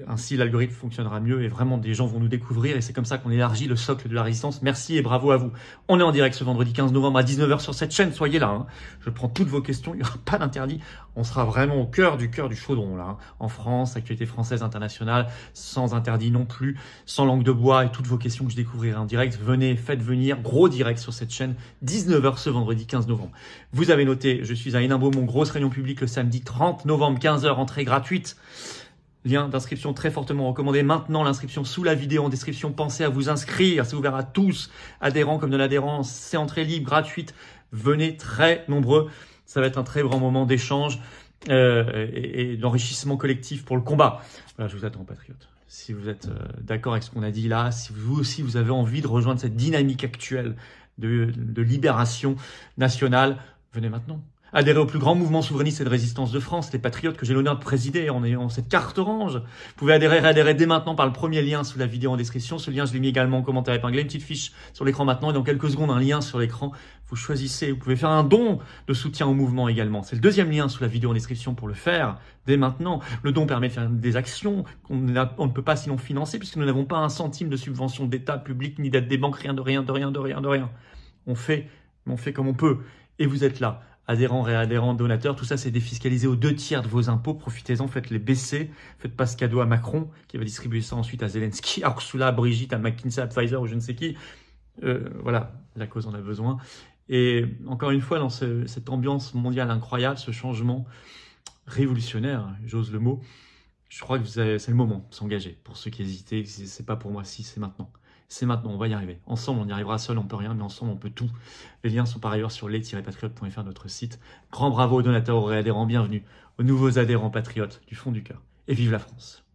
Ainsi, l'algorithme fonctionnera mieux et vraiment des gens vont nous découvrir et c'est comme ça qu'on élargit le socle de la résistance. Merci et bravo à vous. On est en direct ce vendredi 15 novembre à 19 h sur cette chaîne. Soyez là. Hein. Je prends toutes vos questions. Il n'y aura pas d'interdit. On sera vraiment au cœur du chaudron là. Hein. En France, actualité française, internationale, sans interdit non plus, sans langue de bois et toutes vos questions que je découvrirai en direct. Venez, faites venir. Gros direct sur cette chaîne. 19 h ce vendredi 15 novembre. Vous avez noté, je suis à Hénin-Beaumont, grosse réunion publique le samedi 30 novembre, 15 h, entrée gratuite. Lien d'inscription très fortement recommandé. Maintenant, l'inscription sous la vidéo en description. Pensez à vous inscrire. C'est ouvert à tous, adhérents comme non-adhérents. C'est entrée libre, gratuite. Venez très nombreux. Ça va être un très grand moment d'échange et d'enrichissement collectif pour le combat. Voilà, je vous attends, patriotes. Si vous êtes d'accord avec ce qu'on a dit là, si vous aussi vous avez envie de rejoindre cette dynamique actuelle de libération nationale, venez maintenant. Adhérez au plus grand mouvement souverainiste et de résistance de France, les Patriotes, que j'ai l'honneur de présider en ayant cette carte orange. Vous pouvez adhérer dès maintenant par le premier lien sous la vidéo en description. Ce lien, je l'ai mis également en commentaire épinglé, une petite fiche sur l'écran maintenant et dans quelques secondes, un lien sur l'écran. Vous choisissez, vous pouvez faire un don de soutien au mouvement également. C'est le deuxième lien sous la vidéo en description pour le faire dès maintenant. Le don permet de faire des actions qu'on ne peut pas sinon financer puisque nous n'avons pas un centime de subvention d'État, public, ni d'aide des banques, rien de rien. On fait comme on peut. Et vous êtes là. Adhérents, réadhérents, donateurs, tout ça c'est défiscalisé aux 2/3 de vos impôts. Profitez-en, faites-les baisser. Faites pas ce cadeau à Macron qui va distribuer ça ensuite à Zelensky, à Ursula, à Brigitte, à McKinsey, à Pfizer ou je ne sais qui. Voilà, la cause en a besoin. Et encore une fois, dans cette ambiance mondiale incroyable, ce changement révolutionnaire, j'ose le mot, je crois que c'est le moment de s'engager. Pour ceux qui hésitaient, c'est pas pour moi, si c'est maintenant. C'est maintenant, on va y arriver. Ensemble, on y arrivera, seul, on peut rien, mais ensemble, on peut tout. Les liens sont par ailleurs sur les-patriotes.fr, notre site. Grand bravo aux donateurs, aux réadhérents, bienvenue aux nouveaux adhérents patriotes du fond du cœur. Et vive la France!